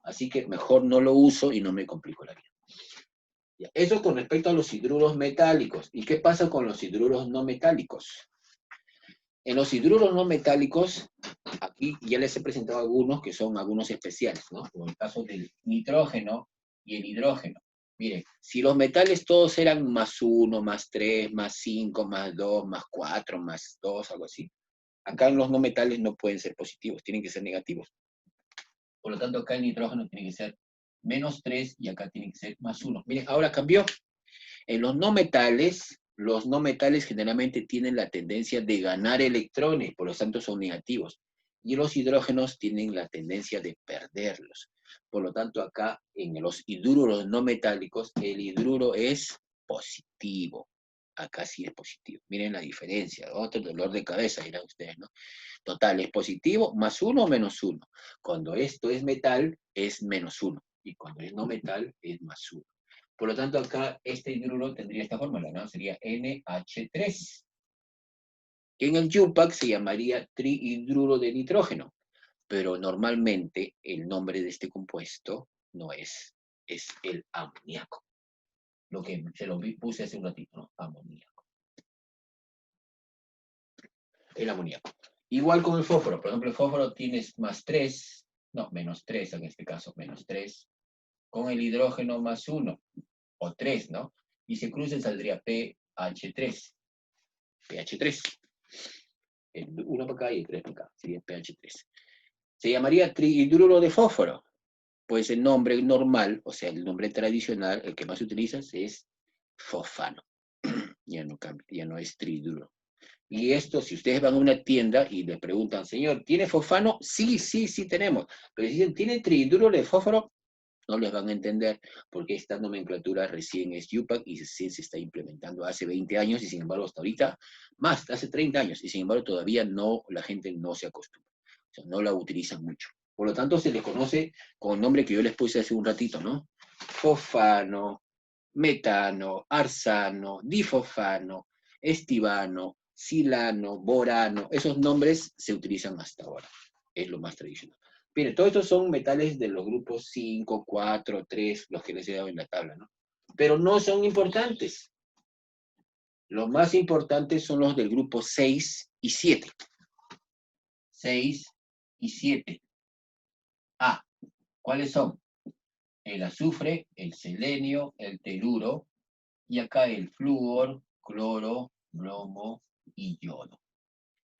Así que mejor no lo uso y no me complico la vida. Ya, eso con respecto a los hidruros metálicos. ¿Y qué pasa con los hidruros no metálicos? En los hidruros no metálicos, aquí ya les he presentado algunos que son algunos especiales, ¿no? Como el caso del nitrógeno y el hidrógeno. Miren, si los metales todos eran +1, +3, +5, +2, +4, +2, algo así, acá en los no metales no pueden ser positivos, tienen que ser negativos. Por lo tanto, acá el nitrógeno tiene que ser -3 y acá tiene que ser +1. Miren, ahora cambió. En los no metales generalmente tienen la tendencia de ganar electrones, por lo tanto son negativos. Y los hidrógenos tienen la tendencia de perderlos. Por lo tanto, acá en los hidruros no metálicos, el hidruro es positivo. Acá sí es positivo. Miren la diferencia. Otro dolor de cabeza, dirán ustedes, ¿no? Total, es positivo, +1 o -1. Cuando esto es metal, es -1. Y cuando es no metal, es +1. Por lo tanto, acá este hidruro tendría esta fórmula, ¿no? Sería NH3. En el UPAC se llamaría trihidruro de nitrógeno, pero normalmente el nombre de este compuesto no es el amoníaco. Lo que se lo puse hace un ratito, ¿no? Amoníaco. El amoníaco. Igual con el fósforo. Por ejemplo, el fósforo tienes +3, no, -3 en este caso, -3, con el hidrógeno +1. O 3, ¿no? Y se crucen saldría pH3. pH3. El 1 para acá y el 3 para acá. Sería pH3. Se llamaría trihidruro de fósforo. Pues el nombre normal, o sea, el nombre tradicional, el que más se utiliza es fosfano. Ya no cambia, ya no es trihidruro. Y esto, si ustedes van a una tienda y le preguntan, señor, ¿tiene fosfano? Sí, sí, sí tenemos. Pero si dicen, ¿tiene trihidruro de fósforo? No les van a entender porque esta nomenclatura recién es UPAC y recién se está implementando hace 20 años y sin embargo hasta ahorita, más, hace 30 años, y sin embargo todavía no, la gente no se acostumbra, o sea, no la utilizan mucho. Por lo tanto se les conoce con el nombre que yo les puse hace un ratito, ¿no? Fosfano, metano, arsano, difosfano, estivano, silano, borano, esos nombres se utilizan hasta ahora, es lo más tradicional. Miren, todos estos son metales de los grupos 5, 4, 3, los que les he dado en la tabla, ¿no? Pero no son importantes. Los más importantes son los del grupo 6 y 7. 6 y 7. Ah, ¿cuáles son? El azufre, el selenio, el teluro, y acá el flúor, cloro, bromo y yodo.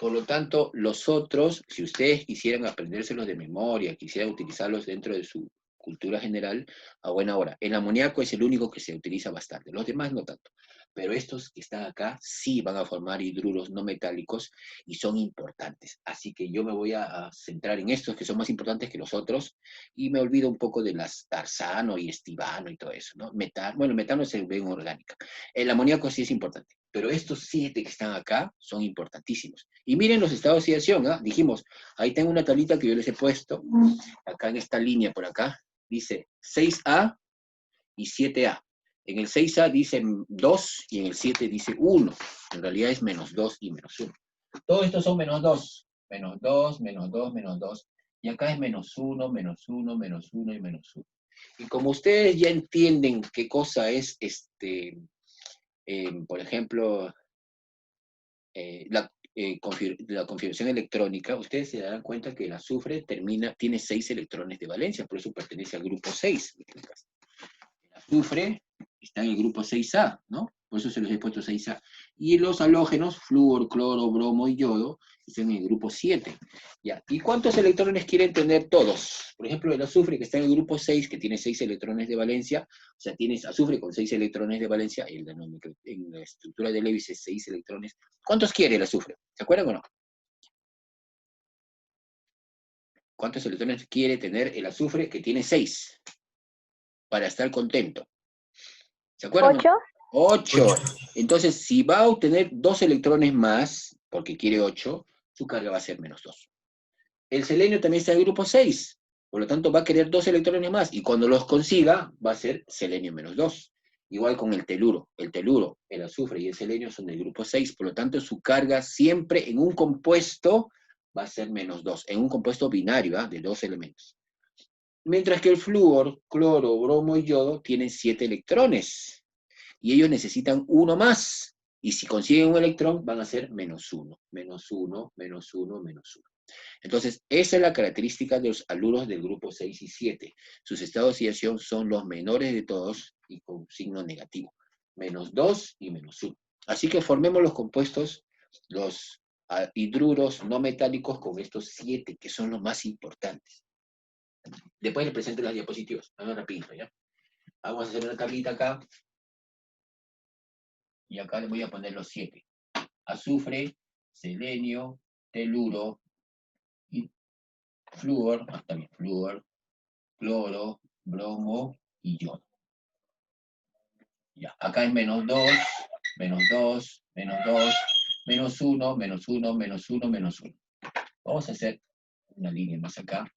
Por lo tanto, los otros, si ustedes quisieran aprendérselos de memoria, quisieran utilizarlos dentro de su cultura general, a buena hora. El amoníaco es el único que se utiliza bastante, los demás no tanto. Pero estos que están acá sí van a formar hidruros no metálicos y son importantes. Así que yo me voy a centrar en estos que son más importantes que los otros y me olvido un poco de las arsano y estivano y todo eso, ¿no? Bueno, metano se ve en orgánica. El amoníaco sí es importante. Pero estos 7 que están acá son importantísimos. Y miren los estados de oxidación, ¿ah? Dijimos, ahí tengo una tablita que yo les he puesto, acá en esta línea por acá, dice 6A y 7A. En el 6A dice 2 y en el 7 dice 1. En realidad es -2 y -1. Todos estos son -2. menos 2, menos 2, menos 2. Y acá es menos 1, menos 1, menos 1 y menos 1. Y como ustedes ya entienden qué cosa es, por ejemplo, la configuración electrónica, ustedes se darán cuenta que el azufre tiene 6 electrones de valencia, por eso pertenece al grupo 6. El azufre está en el grupo 6A, ¿no? Por eso se los he puesto 6A. Y los halógenos, flúor, cloro, bromo y yodo, están en el grupo 7. ¿Ya? ¿Y cuántos electrones quieren tener todos? Por ejemplo, el azufre que está en el grupo 6, que tiene 6 electrones de valencia, o sea, tienes azufre con 6 electrones de valencia, en la estructura de Lewis es 6 electrones. ¿Cuántos quiere el azufre? ¿Se acuerdan o no? ¿Cuántos electrones quiere tener el azufre que tiene 6? Para estar contento. ¿Se acuerdan? 8. 8. Entonces, si va a obtener 2 electrones más, porque quiere 8, su carga va a ser menos 2. El selenio también está en el grupo 6, por lo tanto va a querer 2 electrones más, y cuando los consiga, va a ser selenio menos 2. Igual con el teluro. El teluro, el azufre y el selenio son del grupo 6, por lo tanto su carga siempre en un compuesto va a ser menos 2, en un compuesto binario, de 2 elementos. Mientras que el flúor, cloro, bromo y yodo tienen 7 electrones. Y ellos necesitan uno más. Y si consiguen un electrón, van a ser menos 1, menos 1, menos 1, menos 1. Entonces, esa es la característica de los haluros del grupo 6 y 7. Sus estados de oxidación son los menores de todos y con signo negativo. Menos 2 y menos 1. Así que formemos los compuestos, los hidruros no metálicos con estos 7, que son los más importantes. Después les presento las diapositivas. Vamos rapidito, ¿ya? Vamos a hacer una tablita acá. Y acá le voy a poner los 7. Azufre, selenio, teluro, y flúor, también flúor, cloro, bromo y yodo. Ya, acá es menos 2, menos 2, menos 2, menos 1, menos 1, menos 1, menos 1. Vamos a hacer una línea más acá.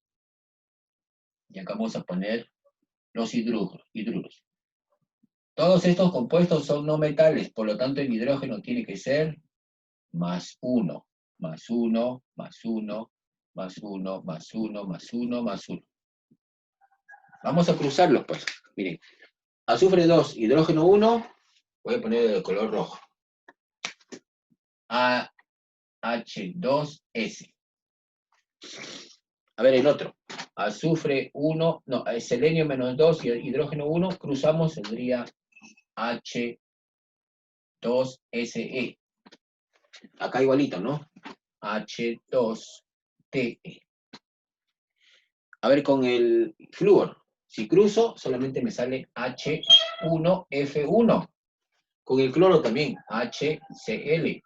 Y acá vamos a poner los hidruros. Todos estos compuestos son no metales, por lo tanto el hidrógeno tiene que ser más 1, más 1, más 1, más 1, más 1, más 1, más 1. Vamos a cruzarlos, pues. Miren, azufre 2, hidrógeno 1, voy a poner el color rojo. H2S. A ver el otro. Azufre 1, no, selenio menos 2 y hidrógeno 1, cruzamos, saldría H2SE. Acá igualito, ¿no? H2TE. A ver con el flúor. Si cruzo, solamente me sale H1F1. Con el cloro también, HCl.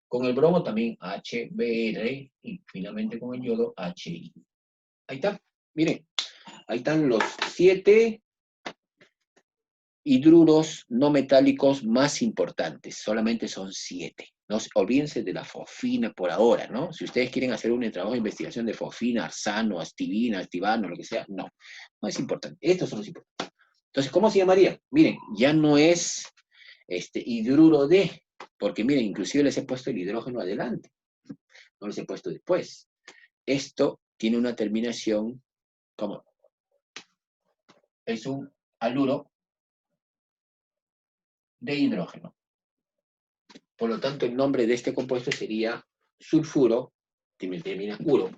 Con el bromo también, HBr. Y finalmente con el yodo, HI. Ahí está. Miren, ahí están los 7 hidruros no metálicos más importantes. Solamente son 7. No olvídense de la fosfina por ahora, ¿no? Si ustedes quieren hacer un trabajo de investigación de fosfina, arsano, astivina, astivano, lo que sea, no. No es importante. Estos son los importantes. Entonces, ¿cómo se llamaría? Miren, ya no es hidruro de, porque miren, inclusive les he puesto el hidrógeno adelante. No les he puesto después. Esto tiene una terminación como es un haluro de hidrógeno. Por lo tanto, el nombre de este compuesto sería sulfuro, termina uro,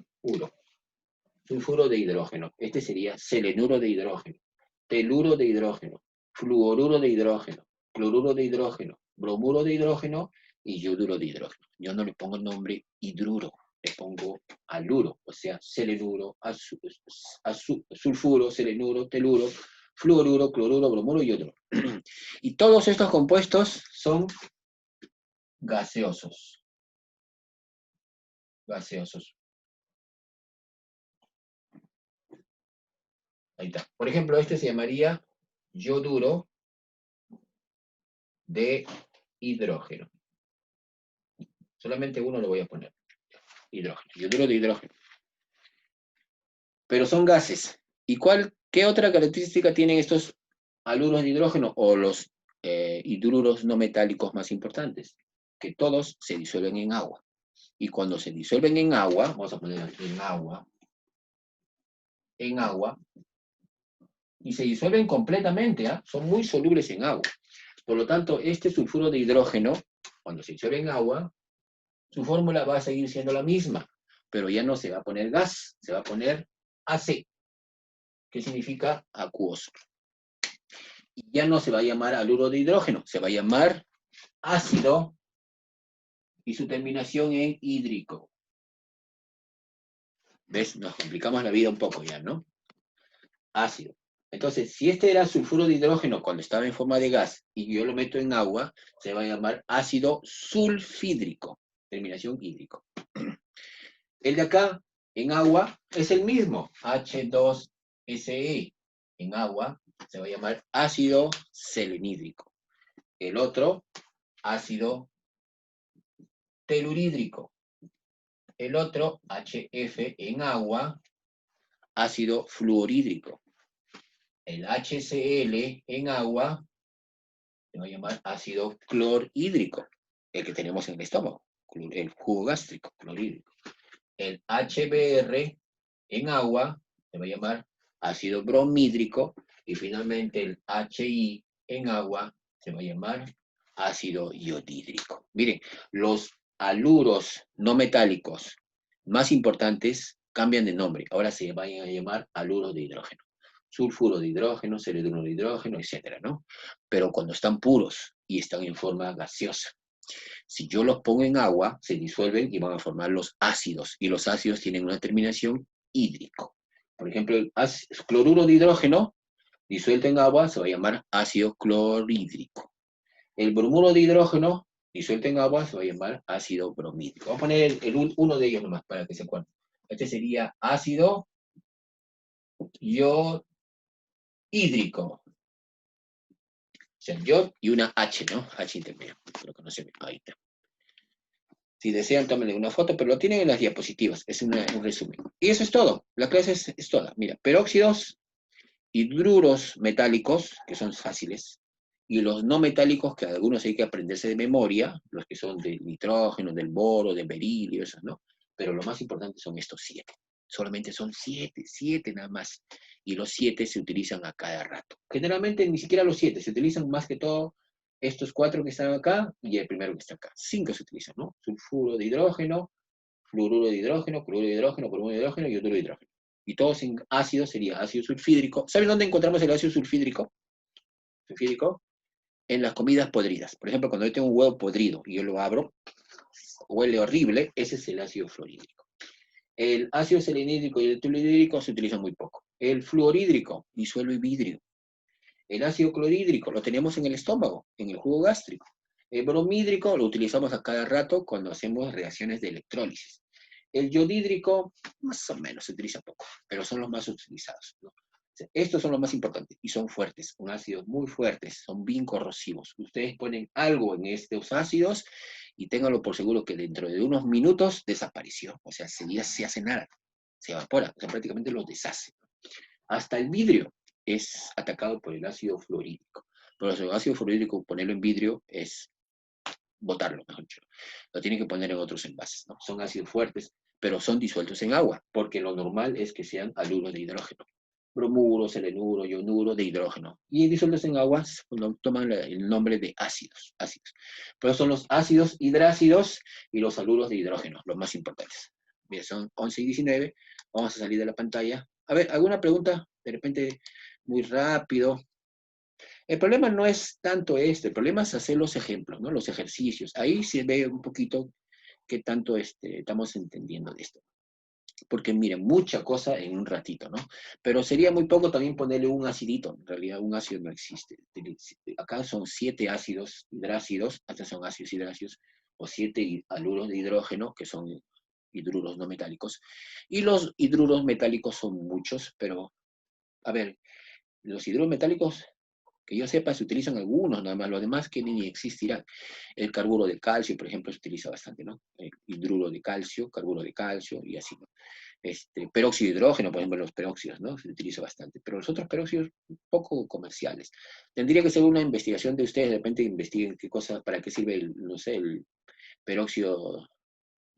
sulfuro de hidrógeno. Este sería selenuro de hidrógeno, teluro de hidrógeno, fluoruro de hidrógeno, cloruro de hidrógeno, bromuro de hidrógeno y yoduro de hidrógeno. Yo no le pongo el nombre hidruro, le pongo haluro, o sea, selenuro, sulfuro, selenuro, teluro, fluoruro, cloruro, bromuro y yoduro. Y todos estos compuestos son gaseosos. Gaseosos. Ahí está. Por ejemplo, este se llamaría yoduro de hidrógeno. Solamente uno lo voy a poner. Hidrógeno. Yoduro de hidrógeno. Pero son gases. ¿Y qué otra característica tienen estos haluros de hidrógeno o los hidruros no metálicos más importantes? Que todos se disuelven en agua. y cuando se disuelven en agua, vamos a poner aquí en agua, y se disuelven completamente, ¿ah? Son muy solubles en agua. Por lo tanto, este sulfuro de hidrógeno, cuando se disuelve en agua, su fórmula va a seguir siendo la misma, pero ya no se va a poner gas, se va a poner AC, que significa acuoso. Y ya no se va a llamar haluro de hidrógeno, se va a llamar ácido, y su terminación en hídrico. ¿Ves? Nos complicamos la vida un poco ya, ¿no? Ácido. Entonces, si este era sulfuro de hidrógeno cuando estaba en forma de gas y yo lo meto en agua, se va a llamar ácido sulfídrico, terminación hídrico. El de acá, en agua, es el mismo, H2SE. En agua se va a llamar ácido selenídrico. El otro, ácido telurídrico. El otro, HF en agua, ácido fluorhídrico. El HCl en agua se va a llamar ácido clorhídrico, el que tenemos en el estómago, el jugo gástrico, clorhídrico. El HBr en agua se va a llamar ácido bromhídrico, y finalmente el HI en agua se va a llamar ácido iodídrico. Miren, los haluros no metálicos más importantes cambian de nombre, ahora se van a llamar haluros de hidrógeno. Sulfuro de hidrógeno, selenuro de hidrógeno, etcétera, ¿no? Pero cuando están puros y están en forma gaseosa. Si yo los pongo en agua, se disuelven y van a formar los ácidos, y los ácidos tienen una terminación hídrico. Por ejemplo, el cloruro de hidrógeno, disuelto en agua, se va a llamar ácido clorhídrico. El bromuro de hidrógeno, disuelto en agua, se va a llamar ácido bromídrico. Vamos a poner uno de ellos nomás para que se acuerden. Este sería ácido hídrico. O sea, yo y una H, ¿no? H intermedia, pero que no se ve. Ahí está. Si desean, tómenle una foto, pero lo tienen en las diapositivas. Es un resumen. Y eso es todo. La clase es toda. Mira, peróxidos, hidruros metálicos, que son fáciles, y los no metálicos, que algunos hay que aprenderse de memoria, los que son del nitrógeno, del boro, del berilio, esos, ¿no? Pero lo más importante son estos 7. Solamente son 7 nada más. Y los 7 se utilizan a cada rato. Generalmente ni siquiera los 7, se utilizan más que todo estos 4 que están acá y el primero que está acá. 5 se utilizan, ¿no? Sulfuro de hidrógeno, fluoruro de hidrógeno, cloruro de hidrógeno, bromuro de hidrógeno y yoduro de hidrógeno. Y todos en ácido sería ácido sulfídrico. ¿Saben dónde encontramos el ácido sulfídrico? En las comidas podridas. Por ejemplo, cuando yo tengo un huevo podrido y yo lo abro, huele horrible, ese es el ácido fluorhídrico. El ácido selenídrico y el telurídrico se utilizan muy poco. El fluorhídrico disuelve vidrio. El ácido clorhídrico lo tenemos en el estómago, en el jugo gástrico. El bromhídrico lo utilizamos a cada rato cuando hacemos reacciones de electrólisis. El yodídrico, más o menos, se utiliza poco, pero son los más utilizados, ¿no? Estos son los más importantes y son fuertes, son ácidos muy fuertes, son bien corrosivos. Ustedes ponen algo en estos ácidos y ténganlo por seguro que dentro de unos minutos desapareció. O sea, enseguida se hace nada, se evapora, o sea, prácticamente lo deshace. Hasta el vidrio es atacado por el ácido fluorhídrico. Por eso el ácido fluorhídrico, ponerlo en vidrio es botarlo, mejor dicho. Lo tienen que poner en otros envases, ¿no? Son ácidos fuertes, pero son disueltos en agua, porque lo normal es que sean haluros de hidrógeno. Bromuro, selenuro, ionuro de hidrógeno. Y disueltos en agua toman el nombre de ácidos. Pero son los ácidos hidrácidos y los haluros de hidrógeno, los más importantes. Bien, son 11 y 19. Vamos a salir de la pantalla. A ver, ¿alguna pregunta? De repente, muy rápido. El problema no es tanto el problema es hacer los ejemplos, ¿no? Los ejercicios. Ahí se ve un poquito qué tanto estamos entendiendo de esto. Porque miren, mucha cosa en un ratito, ¿no? Pero sería muy poco también ponerle un acidito. En realidad un ácido no existe. Acá son 7 ácidos hidrácidos, hasta son ácidos hidrácidos, o 7 haluros de hidrógeno, que son hidruros no metálicos. Y los hidruros metálicos son muchos, pero, a ver, los hidruros metálicos, que yo sepa, se utilizan algunos, nada más, los demás que ni existirán. El carburo de calcio, por ejemplo, se utiliza bastante, ¿no? El hidruro de calcio, carburo de calcio, y así, ¿no? Peróxido de hidrógeno, por ejemplo, los peróxidos, ¿no? Se utiliza bastante. Pero los otros peróxidos, poco comerciales. Tendría que ser una investigación de ustedes, de repente investiguen qué cosa, para qué sirve no sé, el peróxido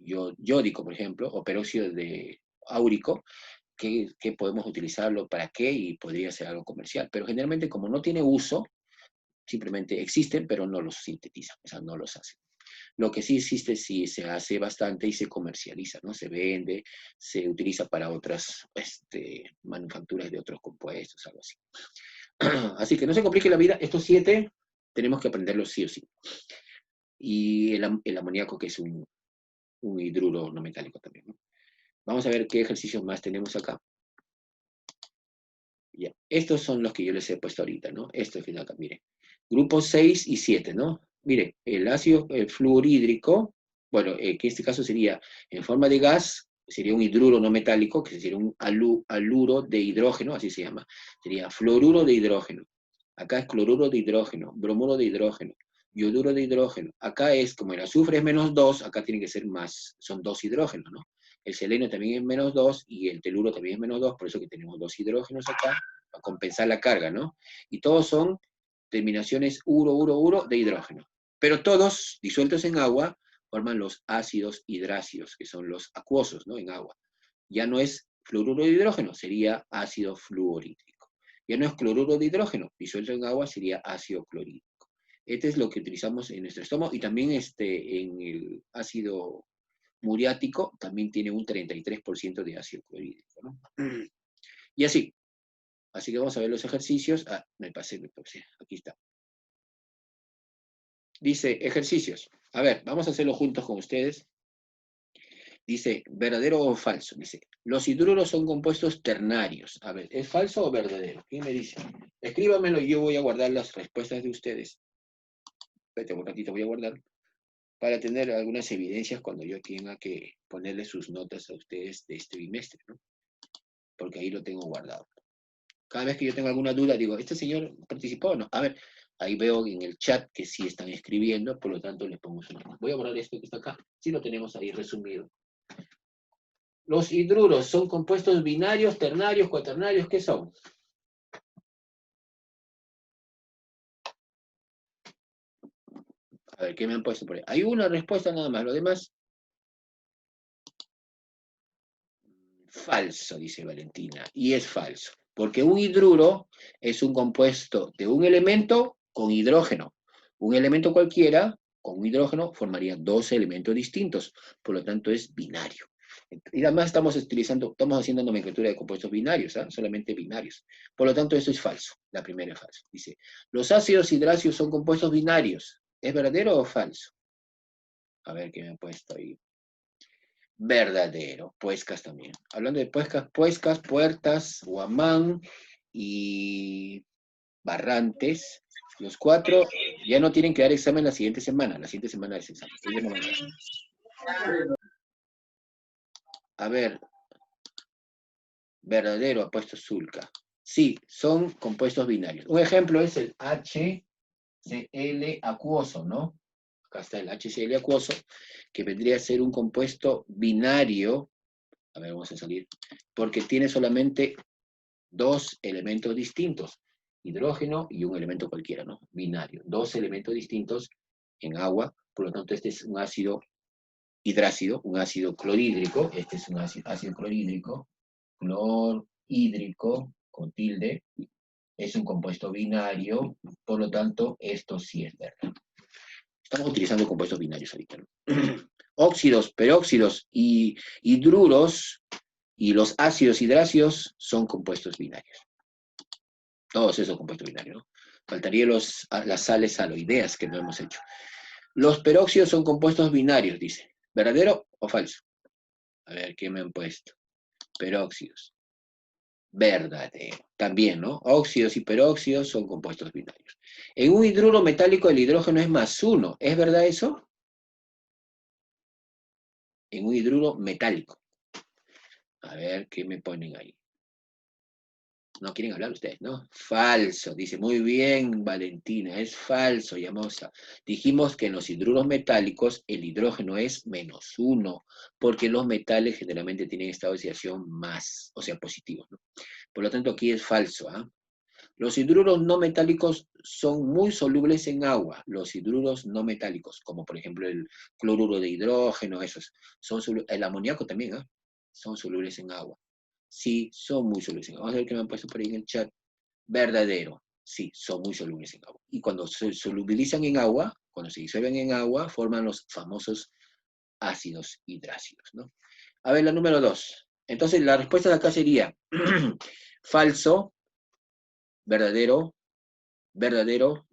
yódico, por ejemplo, o peróxido de áurico, que podemos utilizarlo para qué y podría ser algo comercial. Pero generalmente como no tiene uso, simplemente existen, pero no los sintetizan, o sea, no los hacen. Lo que sí existe, sí se hace bastante y se comercializa, ¿no? Se vende, se utiliza para otras manufacturas de otros compuestos, algo así. Así que no se complique la vida, estos 7 tenemos que aprenderlos sí o sí. Y el amoníaco, que es un hidruro no metálico también, ¿no? Vamos a ver qué ejercicios más tenemos acá. Ya. Estos son los que yo les he puesto ahorita, ¿no? Estos que están acá, mire. Grupos 6 y 7, ¿no? Mire, el ácido fluorhídrico, bueno, que en este caso sería en forma de gas, sería un hidruro no metálico, que sería un haluro de hidrógeno, así se llama. Sería fluoruro de hidrógeno. Acá es cloruro de hidrógeno, bromuro de hidrógeno, yoduro de hidrógeno. Acá es, como el azufre es -2, acá tiene que ser más, son 2 hidrógenos, ¿no? El selenio también es -2 y el teluro también es -2, por eso que tenemos 2 hidrógenos acá, para compensar la carga, ¿no? Y todos son terminaciones uro de hidrógeno. Pero todos, disueltos en agua, forman los ácidos hidráceos, que son los acuosos, ¿no? En agua. Ya no es fluoruro de hidrógeno, sería ácido fluorhídrico. Ya no es cloruro de hidrógeno, disuelto en agua sería ácido clorhídrico. Este es lo que utilizamos en nuestro estómago y también en el ácido muriático también tiene un 33% de ácido clorhídrico, ¿no? Y así. Así que vamos a ver los ejercicios. Ah, me pasé, aquí está. Dice, ejercicios. A ver, vamos a hacerlo juntos con ustedes. Dice, ¿verdadero o falso? Dice, los hidruros son compuestos ternarios. A ver, ¿es falso o verdadero? ¿Quién me dice? Escríbamelo y yo voy a guardar las respuestas de ustedes. Espérate un ratito, voy a guardar para tener algunas evidencias cuando yo tenga que ponerle sus notas a ustedes de este bimestre, ¿no? Porque ahí lo tengo guardado. Cada vez que yo tengo alguna duda, digo, ¿este señor participó o no? A ver, ahí veo en el chat que sí están escribiendo, por lo tanto les pongo su nombre. Voy a borrar esto que está acá. Sí lo tenemos ahí resumido. Los hidruros son compuestos binarios, ternarios, cuaternarios, ¿qué son? A ver, ¿qué me han puesto por ahí? Hay una respuesta nada más, lo demás... Falso, dice Valentina, y es falso, porque un hidruro es un compuesto de un elemento con hidrógeno. Un elemento cualquiera con un hidrógeno formaría 2 elementos distintos, por lo tanto es binario. Y además estamos haciendo nomenclatura de compuestos binarios, ¿eh? Solamente binarios. Por lo tanto, eso es falso. La primera es falso. Dice, los ácidos hidráceos son compuestos binarios. ¿Es verdadero o falso? A ver qué me han puesto ahí. Verdadero, Puescas también. Hablando de Puescas, Puertas, Huamán y Barrantes, los 4 ya no tienen que dar examen la siguiente semana es examen. Ellos no van a dar. A ver, verdadero, ha puesto Zulca. Sí, son compuestos binarios. Un ejemplo es el HCl acuoso, ¿no? Acá está el HCl acuoso, que vendría a ser un compuesto binario. A ver, vamos a salir. Porque tiene solamente 2 elementos distintos. Hidrógeno y un elemento cualquiera, ¿no? Binario. 2 elementos distintos en agua. Por lo tanto, este es un ácido hidrácido, un ácido clorhídrico. Este es un ácido clorhídrico. Clorhídrico, con tilde. Es un compuesto binario. Por lo tanto, esto sí es verdad. Estamos utilizando compuestos binarios ahorita, ¿no? Óxidos, peróxidos y hidruros y los ácidos hidráceos son compuestos binarios. Todos esos compuestos binarios, ¿no? Faltarían las sales aloideas que no hemos hecho. Los peróxidos son compuestos binarios, dice. ¿Verdadero o falso? A ver, ¿qué me han puesto? Peróxidos. Verdadero. También, ¿no? Óxidos y peróxidos son compuestos binarios. En un hidruro metálico el hidrógeno es +1. ¿Es verdad eso? En un hidruro metálico. A ver, ¿qué me ponen ahí? No quieren hablar ustedes, ¿no? Falso, dice, muy bien, Valentina, es falso, Llamosa. Dijimos que en los hidruros metálicos el hidrógeno es -1, porque los metales generalmente tienen estado de oxidación más, o sea, positivos, ¿no? Por lo tanto, aquí es falso, ¿ah? Los hidruros no metálicos son muy solubles en agua. Los hidruros no metálicos, como por ejemplo el cloruro de hidrógeno, esos, el amoníaco también, ¿eh? Son solubles en agua. Sí, son muy solubles en agua. Vamos a ver qué me han puesto por ahí en el chat. Verdadero. Sí, son muy solubles en agua. Y cuando se solubilizan en agua, cuando se disuelven en agua, forman los famosos ácidos hidrácidos, ¿no? A ver, la número 2. Entonces, la respuesta de acá sería falso, verdadero, verdadero,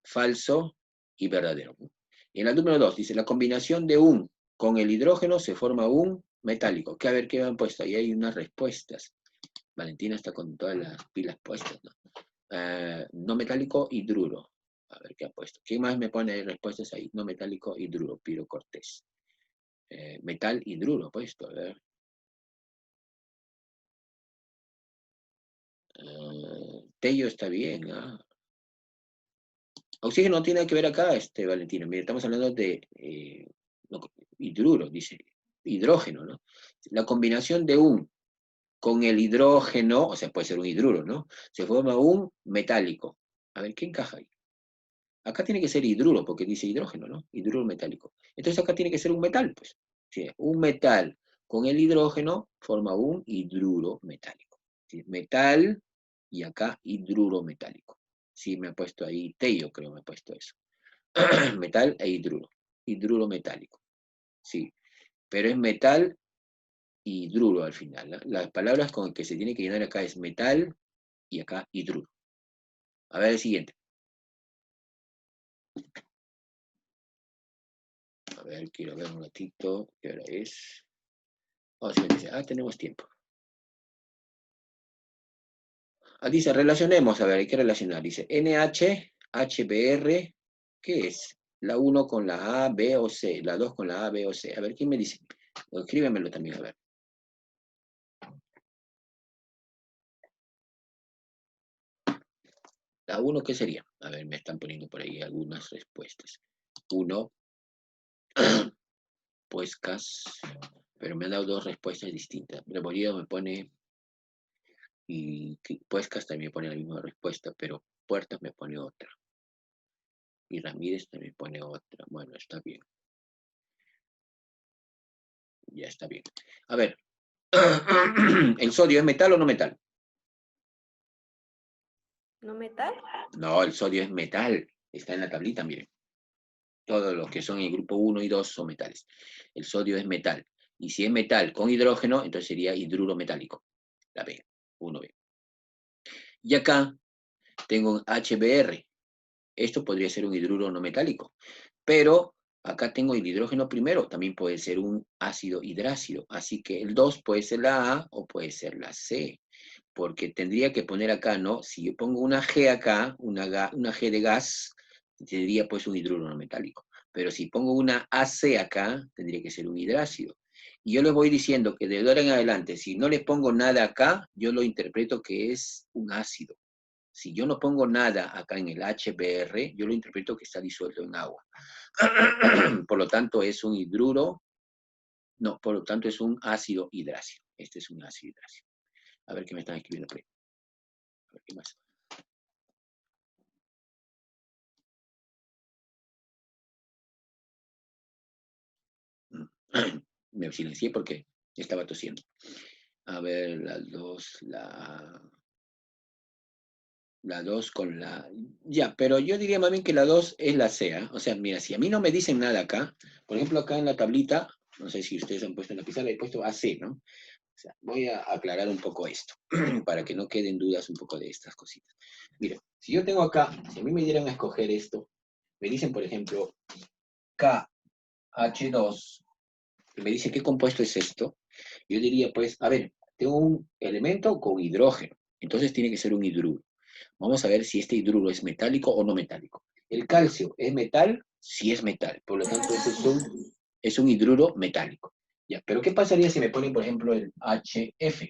falso y verdadero. Y en la número 2 dice, la combinación de un con el hidrógeno se forma un metálico. Que a ver qué me han puesto. Ahí hay unas respuestas. Valentina está con todas las pilas puestas, ¿no? No metálico, hidruro. A ver qué ha puesto. ¿Quién más me pone respuestas ahí? No metálico, hidruro, Piro Cortés. Metal, hidruro, puesto, a ver. Tello está bien, ¿ah? Oxígeno no tiene nada que ver acá, Valentino. Mire, estamos hablando de hidruro, dice, hidrógeno, ¿no? La combinación de un con el hidrógeno, o sea, puede ser un hidruro, ¿no? Se forma un metálico. A ver, ¿qué encaja ahí? Acá tiene que ser hidruro, porque dice hidrógeno, ¿no? Hidruro metálico. Entonces acá tiene que ser un metal, pues. Sí, un metal con el hidrógeno forma un hidruro metálico. ¿Sí? Metal y acá hidruro metálico. Sí, me ha puesto ahí, Tello creo me ha puesto eso. Metal e hidruro. Hidruro metálico. Sí, pero es metal y hidruro al final, ¿no? Las palabras con que se tiene que llenar acá es metal y acá hidruro. A ver el siguiente. A ver, quiero ver un ratito. ¿Qué hora es? Tenemos tiempo. Dice, relacionemos, a ver, hay que relacionar. Dice, NH, HBr, ¿qué es? La 1 con la A, B o C, la 2 con la A, B o C. A ver, ¿quién me dice? O escríbemelo también, a ver. La 1, ¿qué sería? A ver, me están poniendo por ahí algunas respuestas. 1, puescas, pero me han dado dos respuestas distintas. Rebollido me pone, y puescas también me pone la misma respuesta, pero puertas me pone otra. Y Ramírez también pone otra. Bueno, está bien. Ya está bien. A ver, ¿el sodio es metal o no metal? ¿No metal? No, el sodio es metal. Está en la tablita, miren. Todos los que son en el grupo 1 y 2 son metales. El sodio es metal. Y si es metal con hidrógeno, entonces sería hidruro metálico. La B, 1B. Y acá tengo un HBr. Esto podría ser un hidruro no metálico. Pero acá tengo el hidrógeno primero. También puede ser un ácido hidrácido. Así que el 2 puede ser la A o puede ser la C. Porque tendría que poner acá, ¿no? Si yo pongo una G acá, una G de gas, tendría pues un hidruro no metálico. Pero si pongo una AC acá, tendría que ser un hidrácido. Y yo les voy diciendo que de ahora en adelante, si no les pongo nada acá, yo lo interpreto que es un ácido. Si yo no pongo nada acá en el HBr, yo lo interpreto que está disuelto en agua. Por lo tanto, es un hidruro, no, por lo tanto es un ácido hidrácido. Este es un ácido hidrácido. A ver qué me están escribiendo por ahí. A ver qué más. Me silencié porque estaba tosiendo. A ver, la 2, la 2 con la... Ya, pero yo diría más bien que la 2 es la C, ¿eh? O sea, mira, si a mí no me dicen nada acá, por ejemplo, acá en la tablita, no sé si ustedes han puesto en la pizarra, he puesto AC, ¿no? O sea, voy a aclarar un poco esto, para que no queden dudas un poco de estas cositas. Mira, si yo tengo acá, si a mí me dieran a escoger esto, me dicen, por ejemplo, KH2, y me dice, ¿qué compuesto es esto? Yo diría, pues, a ver, tengo un elemento con hidrógeno, entonces tiene que ser un hidruro. Vamos a ver si este hidruro es metálico o no metálico. El calcio, ¿es metal? Sí es metal, por lo tanto, es un hidruro metálico. Ya, pero ¿qué pasaría si me ponen, por ejemplo, el HF?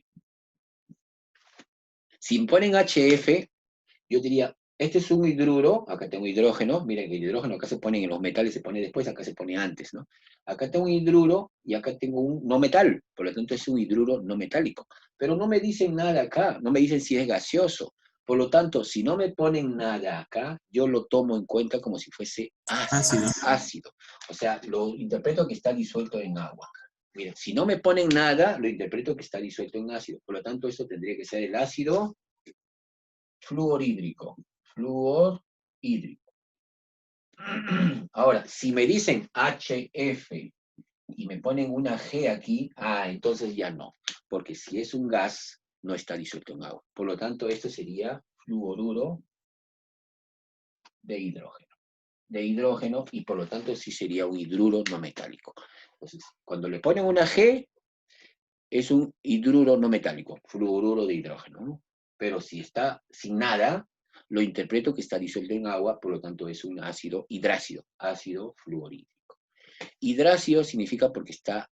Si me ponen HF, yo diría, este es un hidruro, acá tengo hidrógeno, miren, el hidrógeno acá se pone en los metales, se pone después, acá se pone antes, ¿no? Acá tengo un hidruro y acá tengo un no metal, por lo tanto es un hidruro no metálico. Pero no me dicen nada acá, no me dicen si es gaseoso. Por lo tanto, si no me ponen nada acá, yo lo tomo en cuenta como si fuese ácido. Ácido. O sea, lo interpreto que está disuelto en agua. Miren, si no me ponen nada, lo interpreto que está disuelto en ácido. Por lo tanto, esto tendría que ser el ácido fluorhídrico. Fluorhídrico. Ahora, si me dicen HF y me ponen una G aquí, entonces ya no. Porque si es un gas, no está disuelto en agua. Por lo tanto, esto sería fluoruro de hidrógeno, y por lo tanto sí sería un hidruro no metálico. Entonces, cuando le ponen una G, es un hidruro no metálico, fluoruro de hidrógeno, ¿no? Pero si está sin nada, lo interpreto que está disuelto en agua, por lo tanto es un ácido hidrácido, ácido fluorhídrico. Hidrácido significa porque está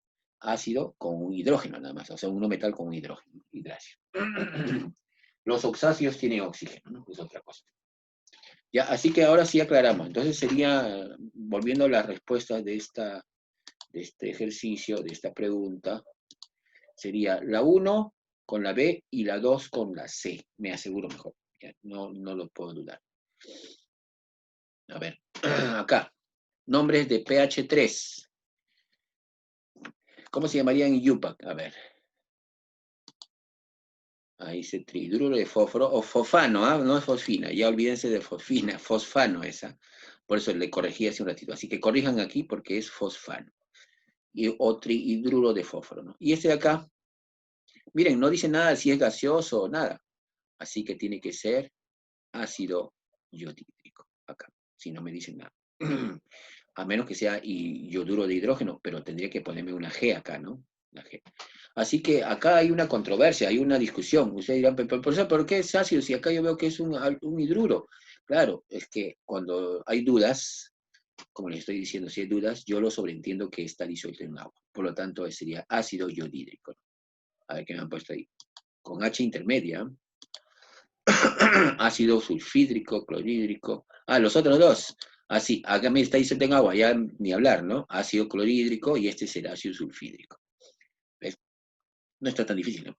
ácido con un hidrógeno nada más, o sea, un no metal con un hidrógeno, hidrácido. Los oxáceos tienen oxígeno, ¿no? Es otra cosa. Ya, así que ahora sí aclaramos. Entonces sería, volviendo a las respuestas de este ejercicio, de esta pregunta, sería la 1 con la B y la 2 con la C. Me aseguro mejor. Ya, no lo puedo dudar. A ver, acá. Nombres de pH 3. ¿Cómo se llamarían en Yupac? A ver. Ahí dice tridruro de fósforo, o fosfano, no es fosfina, ya olvídense de fosfina, fosfano esa. Por eso le corregí hace un ratito. Así que corrijan aquí porque es fosfano. O trihidruro de fósforo, ¿no? Y este de acá, miren, no dice nada si es gaseoso o nada. Así que tiene que ser ácido iodídrico, acá, si no me dicen nada. A menos que sea ioduro de hidrógeno, pero tendría que ponerme una G acá, ¿no? La G. Así que acá hay una controversia, hay una discusión. Ustedes dirán, ¿por qué es ácido si acá yo veo que es un hidruro? Claro, es que cuando hay dudas, como les estoy diciendo, si hay dudas, yo lo sobreentiendo que está disuelto en agua. Por lo tanto, sería ácido iodídrico. A ver qué me han puesto ahí. Con H intermedia. Ácido sulfídrico, clorhídrico. Los otros dos. Así, acá me está disuelto en agua, ya ni hablar, ¿no? Ácido clorhídrico y este será ácido sulfídrico. ¿Ves? No está tan difícil, ¿no?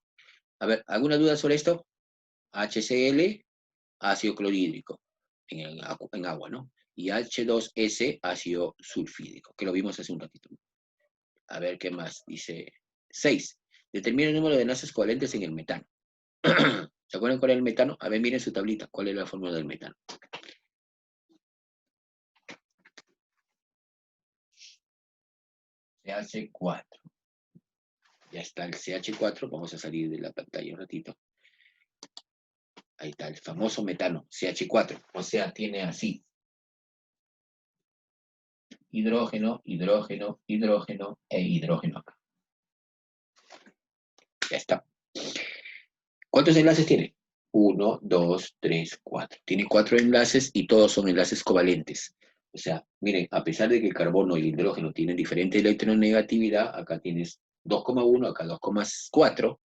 A ver, ¿alguna duda sobre esto? HCl, ácido clorhídrico en agua, ¿no? Y H2S, ácido sulfídrico, que lo vimos hace un ratito. A ver, ¿qué más? Dice 6. Determina el número de enlaces covalentes en el metano. ¿Se acuerdan cuál es el metano? A ver, miren su tablita. ¿Cuál es la fórmula del metano? CH4. Ya está el CH4. Vamos a salir de la pantalla un ratito. Ahí está el famoso metano, CH4. O sea, tiene así. Hidrógeno, hidrógeno, hidrógeno e hidrógeno acá. Ya está. ¿Cuántos enlaces tiene? 1, 2, 3, 4. Tiene 4 enlaces y todos son enlaces covalentes. O sea, miren, a pesar de que el carbono y el hidrógeno tienen diferente electronegatividad, acá tienes 2,1, acá 2,4,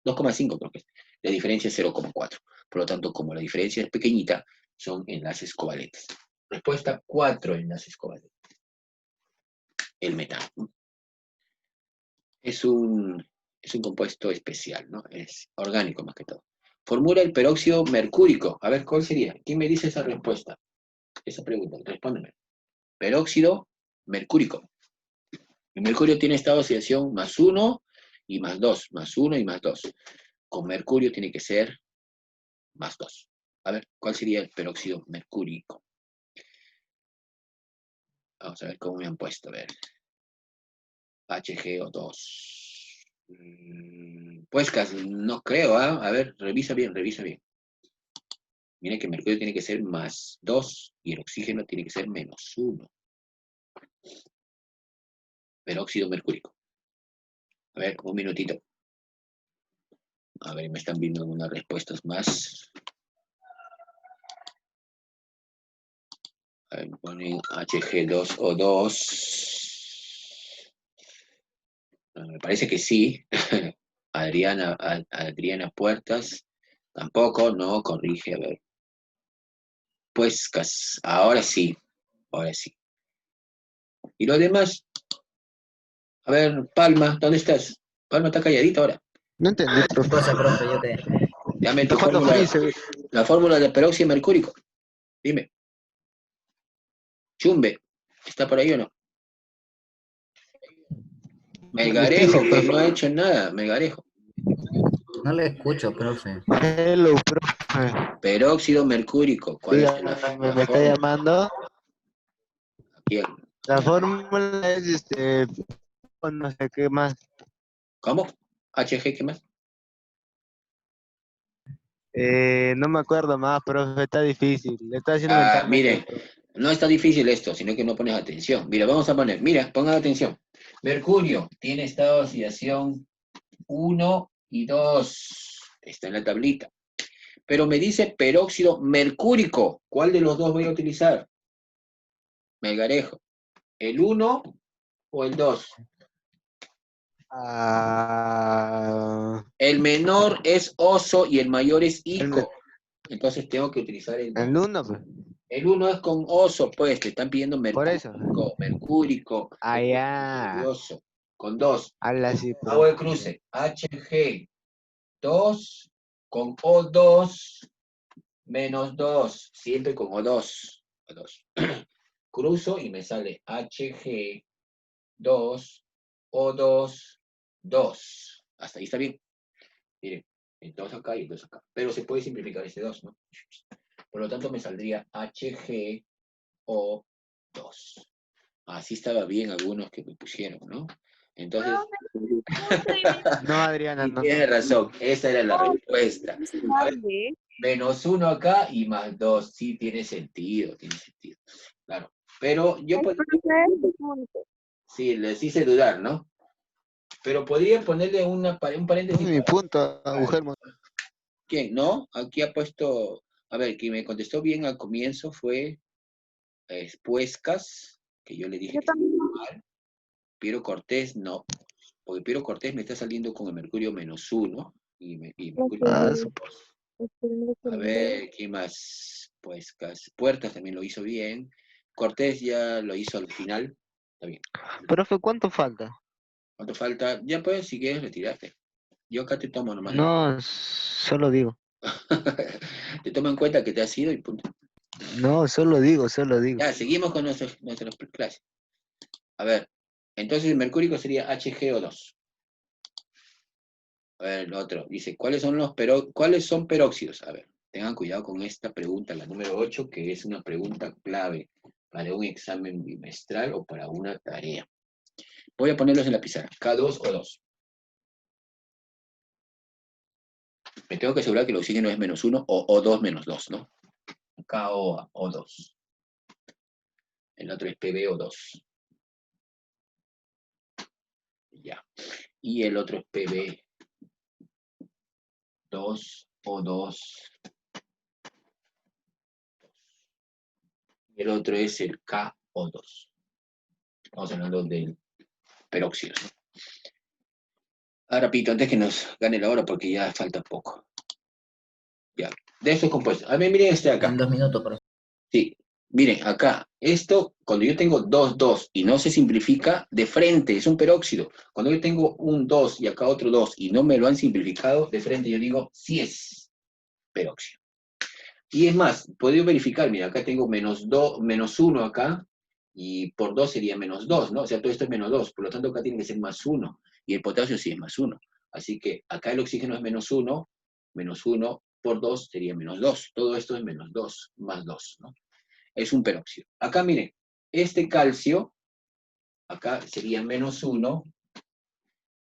2,5 creo que es. La diferencia es 0,4. Por lo tanto, como la diferencia es pequeñita, son enlaces covalentes. Respuesta, 4 enlaces covalentes. El metano. Es un compuesto especial, ¿no? Es orgánico más que todo. Formula el peróxido mercúrico. A ver, ¿cuál sería? ¿Quién me dice esa respuesta? Esa pregunta, respóndeme. Peróxido mercúrico. El mercurio tiene estado de oxidación +1 y +2. +1 y +2. Con mercurio tiene que ser +2. A ver, ¿cuál sería el peróxido mercúrico? Vamos a ver cómo me han puesto. A ver. HgO2. Pues casi no creo, ¿ah? A ver, revisa bien, revisa bien. Miren que el mercurio tiene que ser +2 y el oxígeno tiene que ser -1. Peróxido mercúrico. A ver, un minutito. A ver, me están viendo algunas respuestas más. A ver, me ponen Hg2O2. Me parece que sí. Adriana Puertas. Tampoco, no, corrige, a ver. Pues ahora sí. Ahora sí. ¿Y los demás? A ver, Palma, ¿dónde estás? Palma está calladita ahora. No entendí, ¿Qué profe. cosa, profe? Yo te... Dame Está tu jugando fórmula. Freezer. La fórmula del peróxido mercúrico. Dime. Chumbe. ¿Está por ahí o no? Melgarejo, que no ha hecho nada. Melgarejo. No le escucho, profe. Hello, profe. Peróxido mercúrico. ¿Cuál es la Dígame, ¿me está fórmula? llamando? ¿Quién? La fórmula es no sé qué más. ¿Cómo? HG, ¿qué más? No me acuerdo más, profe, está difícil. Le estoy haciendo Ah, mentalmente. miren, no está difícil esto, sino que no pones atención. Mira, vamos a poner, mira, pongan atención. Mercurio tiene estado de oxidación 1 y 2. Está en la tablita. Pero me dice peróxido mercúrico. ¿Cuál de los dos voy a utilizar? Melgarejo. ¿El 1 o el 2? Ah, El menor es oso y el mayor es el, ico. Entonces tengo que utilizar el 2. el uno, pues. El 1 es con oso, pues, te están pidiendo Por eso. mercúrico, Ah, ya. oso. Con 2. Habla así, Hago pues. el cruce. HG2 con O2 menos 2. Siempre con O2. O2. Cruzo y me sale HG2, O2, 2. Hasta ahí está bien. Miren, el 2 acá y el 2 acá. Pero se puede simplificar ese 2, ¿no? Por lo tanto, me saldría HGO2. Así estaba bien algunos que me pusieron, ¿no? Entonces, No, Adriana, y no. tiene razón, esa era la respuesta. A ver, menos 1 acá y más 2, sí, tiene sentido, claro. Pero yo sí, les hice dudar, ¿no? Pero podría ponerle un paréntesis. Mi punto, mujer. ¿Quién? ¿No? Aquí ha puesto, a ver, quien me contestó bien al comienzo fue Puescas, que yo le dije que estaba mal. Piero Cortés, no, porque Piero Cortés me está saliendo con el mercurio menos 1 y mercurio Ah, menos 2. A ver, ¿qué más? Puescas, Puertas también lo hizo bien. Cortés ya lo hizo al final. Está bien. profe, ¿cuánto falta? ¿Cuánto falta? Ya puedes, si quieres, retirarte. Yo acá te tomo nomás. No, solo digo. Te tomo en cuenta que te has ido y punto. No, solo digo, solo digo. Ya, seguimos con nuestras clases. A ver, entonces el mercúrico sería HgO2. A ver, el otro. Dice, ¿cuáles son peróxidos? A ver, tengan cuidado con esta pregunta, la número 8, que es una pregunta clave para un examen bimestral o para una tarea. Voy a ponerlos en la pizarra. K2 o 2. Me tengo que asegurar que el oxígeno es menos 1 o O2 menos 2, ¿no? KO o 2. El otro es PbO2. Ya. Y el otro es PB2 o 2. Y el otro es el KO2. Estamos hablando del peróxido. Ahora, Pito, antes que nos gane la hora, porque ya falta poco. Ya, de estos compuestos. A ver, miren este acá. En 2 minutos, profe. Sí, miren, acá. Esto, cuando yo tengo 2, 2 y no se simplifica, de frente, es un peróxido. Cuando yo tengo un 2 y acá otro 2 y no me lo han simplificado, de frente yo digo, sí es peróxido. Y es más, puedo verificar, mira, acá tengo menos 1 acá, y por 2 sería menos 2, ¿no? O sea, todo esto es menos 2, por lo tanto acá tiene que ser más 1, y el potasio sí es más 1. Así que acá el oxígeno es menos 1 por 2 sería menos 2. Todo esto es menos 2, más 2, ¿no? Es un peróxido. Acá miren, este calcio, acá sería menos 1,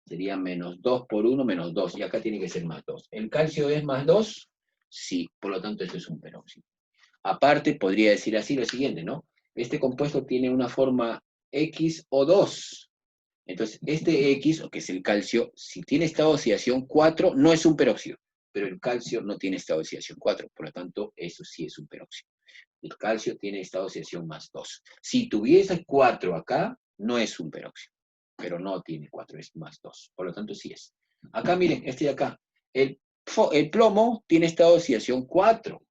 sería menos 2 por 1, menos 2, y acá tiene que ser más 2. ¿El calcio es más 2? Sí, por lo tanto esto es un peróxido. Aparte, podría decir así lo siguiente, ¿no? Este compuesto tiene una forma X o 2. Entonces, este X, o que es el calcio, si tiene estado de oxidación 4, no es un peróxido. Pero el calcio no tiene estado de oxidación 4, por lo tanto, eso sí es un peróxido. El calcio tiene estado de oxidación más 2. Si tuviese 4 acá, no es un peróxido. Pero no tiene 4, es más 2. Por lo tanto, sí es. Acá, miren, este de acá. El plomo tiene estado de oxidación 4.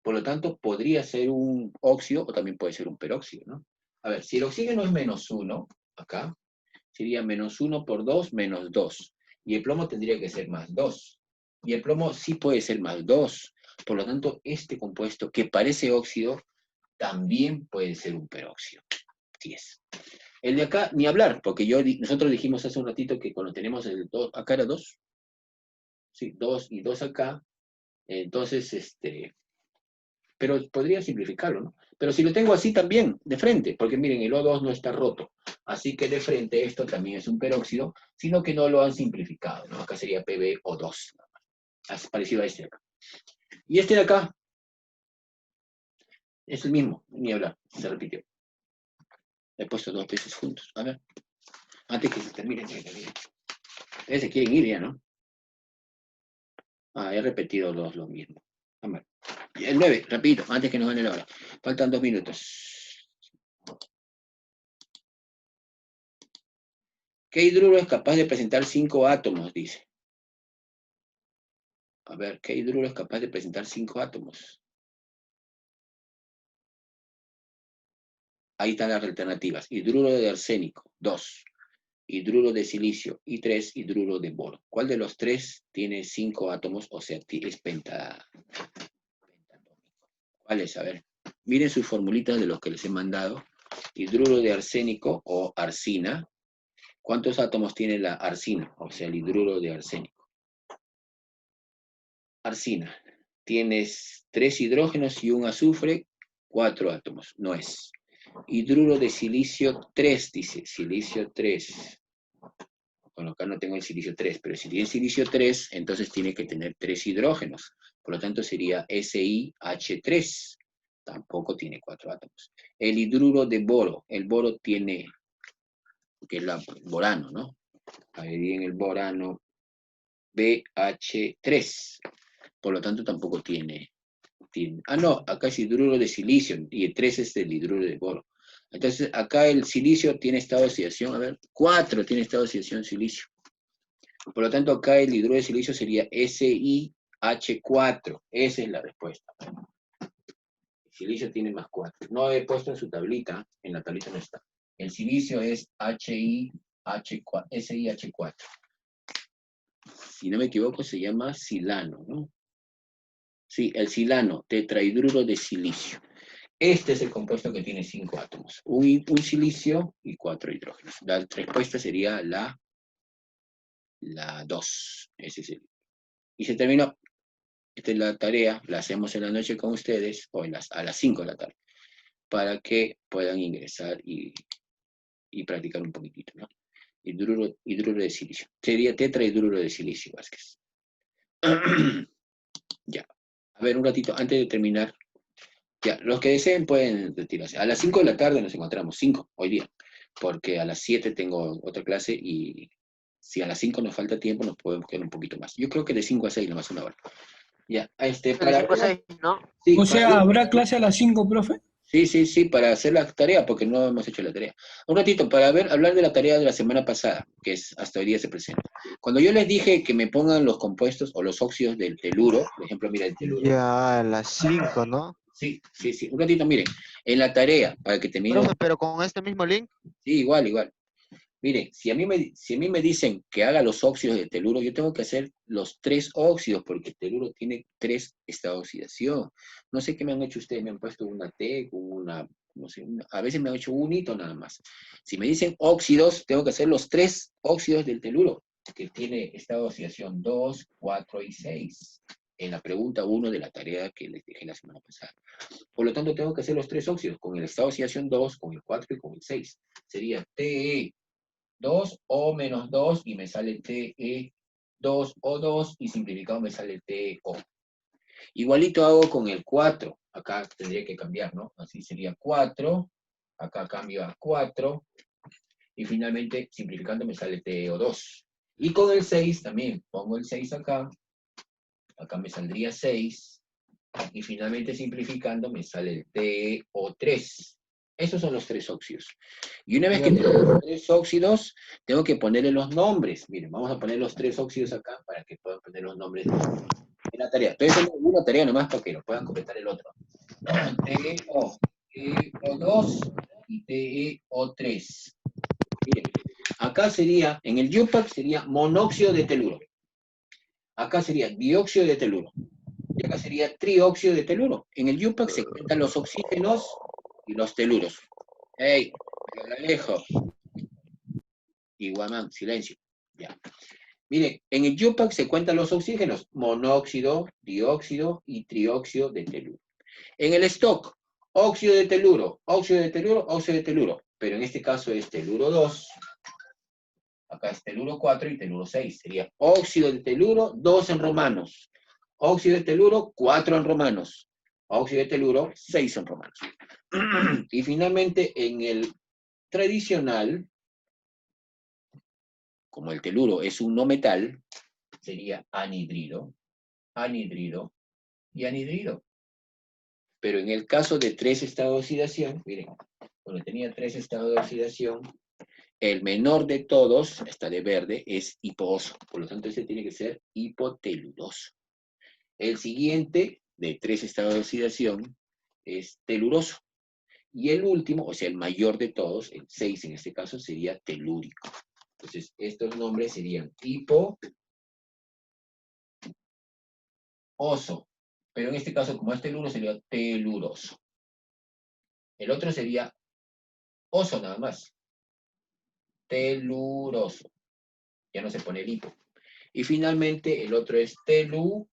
Por lo tanto, podría ser un óxido o también puede ser un peróxido, ¿no? A ver, si el oxígeno es menos 1, acá, sería menos 1 por 2, menos 2. Y el plomo tendría que ser más 2. Y el plomo sí puede ser más 2. Por lo tanto, este compuesto que parece óxido también puede ser un peróxido. Sí es. El de acá, ni hablar, porque nosotros dijimos hace un ratito que cuando tenemos el 2, acá era 2. Sí, 2 y 2 acá. Entonces, pero podría simplificarlo, ¿no? Pero si lo tengo así también, de frente, porque miren, el O2 no está roto. Así que de frente esto también es un peróxido, sino que no lo han simplificado, ¿no? Acá sería PbO2. Es parecido a este de acá. Y este de acá es el mismo, ni hablar, se repitió. He puesto 2 veces juntos. A ver. Antes que se termine, Ustedes se quieren ir ya, ¿no? He repetido lo mismo. A ver. El 9, rapidito, antes que nos gane la hora. Faltan 2 minutos. ¿Qué hidruro es capaz de presentar 5 átomos? Dice. A ver, ¿qué hidruro es capaz de presentar 5 átomos? Ahí están las alternativas. Hidruro de arsénico, 2. Hidruro de silicio y 3, hidruro de boro. ¿Cuál de los 3 tiene 5 átomos? O sea, es pentatómico. ¿Cuál es? A ver. Miren sus formulitas de los que les he mandado. Hidruro de arsénico o arsina. ¿Cuántos átomos tiene la arsina? O sea, el hidruro de arsénico. Arsina. Tienes 3 hidrógenos y un azufre, 4 átomos. No es. Hidruro de silicio 3, dice. Silicio 3. Bueno, acá no tengo el silicio 3, pero si tiene silicio 3, entonces tiene que tener 3 hidrógenos. Por lo tanto, sería SiH3. Tampoco tiene 4 átomos. El hidruro de boro. El boro tiene, que es la borano, ¿no? Ahí en el borano, BH3. Por lo tanto, tampoco tiene. No, acá es hidruro de silicio, y el 3 es el hidruro de boro. Entonces, acá el silicio tiene estado de oxidación, a ver, 4 tiene estado de oxidación silicio. Por lo tanto, acá el hidruro de silicio sería SiH4. Esa es la respuesta. El silicio tiene más 4. No he puesto en su tablita, en la tablita no está. El silicio es SiH4. Si no me equivoco, se llama silano, ¿no? Sí, el silano, tetrahidruro de silicio. Este es el compuesto que tiene 5 átomos. Un silicio y 4 hidrógenos. La respuesta sería la 2. Ese es el. Y se terminó. Esta es la tarea, la hacemos en la noche con ustedes, o a las 5 de la tarde, para que puedan ingresar y practicar un poquitito, ¿no? Hidruro de silicio. Sería tetrahidruro de silicio, Vázquez. Ya. A ver, un ratito, antes de terminar. Ya, los que deseen pueden retirarse. A las 5 de la tarde nos encontramos, 5, hoy día, porque a las 7 tengo otra clase y si a las 5 nos falta tiempo, nos podemos quedar un poquito más. Yo creo que de 5 a 6 nomás una hora. Ya, De para... 5 a 6, ¿no? Sí, O sea, ¿habrá clase a las 5, profe? Sí, para hacer la tarea, porque no hemos hecho la tarea. Un ratito, para hablar de la tarea de la semana pasada, que es hasta hoy día se presenta. Cuando yo les dije que me pongan los compuestos o los óxidos del teluro, por ejemplo, mira el teluro. Ya, a las 5, ¿no? Sí. Un ratito, miren, en la tarea, para que termine. Profe, pero con este mismo link. Sí, igual. Miren, si a mí me dicen que haga los óxidos de teluro, yo tengo que hacer los 3 óxidos, porque el teluro tiene 3 estados de oxidación. No sé qué me han hecho ustedes, me han puesto una T, no sé, a veces me han hecho un hito nada más. Si me dicen óxidos, tengo que hacer los 3 óxidos del teluro, que tiene estado de oxidación 2, 4 y 6. En la pregunta 1 de la tarea que les dejé la semana pasada. Por lo tanto, tengo que hacer los 3 óxidos, con el estado de oxidación 2, con el 4 y con el 6. Sería TE 2O menos 2 y me sale TE2O2 y simplificado me sale TO. Igualito hago con el 4. Acá tendría que cambiar, ¿no? Así sería 4. Acá cambio a 4. Y finalmente, simplificando, me sale TO2. Y con el 6 también. Pongo el 6 acá. Acá me saldría 6. Y finalmente, simplificando, me sale el TO3. Esos son los 3 óxidos. Y una vez que tengo los 3 óxidos, tengo que ponerle los nombres. Miren, vamos a poner los 3 óxidos acá para que puedan poner los nombres en la tarea. Estoy haciendo una tarea nomás para que lo puedan completar el otro. TO2 y TeO3. Miren, acá sería, en el UPAC sería monóxido de teluro. Acá sería dióxido de teluro. Y acá sería trióxido de teluro. En el IUPAC se cuentan los oxígenos y los teluros. ¡Ey! Me la alejo. Y Guamán, silencio. Ya. Miren, en el IUPAC se cuentan los oxígenos, monóxido, dióxido y trióxido de teluro. En el stock, óxido de teluro, óxido de teluro, óxido de teluro. Pero en este caso es teluro 2. Acá es teluro 4 y teluro 6. Sería óxido de teluro, 2 en romanos. Óxido de teluro, 4 en romanos. Óxido de teluro, 6 en romanos. Y finalmente, en el tradicional, como el teluro es un no metal, sería anhidrido, anhidrido y anhidrido. Pero en el caso de 3 estados de oxidación, miren, cuando tenía 3 estados de oxidación, el menor de todos, está de verde, es hipooso. Por lo tanto, ese tiene que ser hipoteluroso. El siguiente, de 3 estados de oxidación, es teluroso. Y el último, o sea, el mayor de todos, el 6 en este caso, sería telúrico. Entonces, estos nombres serían hipooso. Pero en este caso, como es teluro, sería teluroso. El otro sería oso nada más. Teluroso. Ya no se pone el hipo. Y finalmente, el otro es telúrico.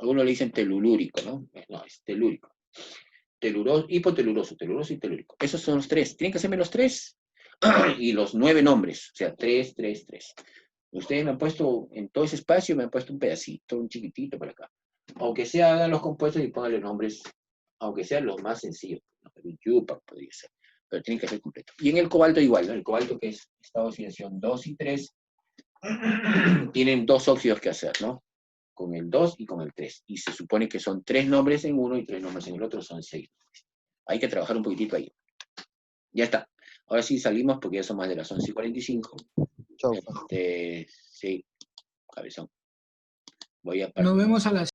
Algunos le dicen telulúrico, ¿no? No, es telúrico. Hipoteluroso, teluroso y telúrico. Esos son los 3. Tienen que hacerme los 3. Y los 9 nombres. O sea, 3, 3, 3. Ustedes me han puesto, en todo ese espacio, me han puesto un pedacito, un chiquitito para acá. Aunque sea, hagan los compuestos y pónganle nombres, aunque sean los más sencillos. Yupac podría ser. Pero tienen que ser completo. Y en el cobalto igual, ¿no? El cobalto, que es estado de oxidación 2 y 3, tienen 2 óxidos que hacer, ¿no? Con el 2 y con el 3. Y se supone que son 3 nombres en uno y 3 nombres en el otro, son 6 nombres. Hay que trabajar un poquitito ahí. Ya está. Ahora sí salimos porque ya son más de las 11:45. Chau. Sí, cabezón. Voy a Nos vemos a las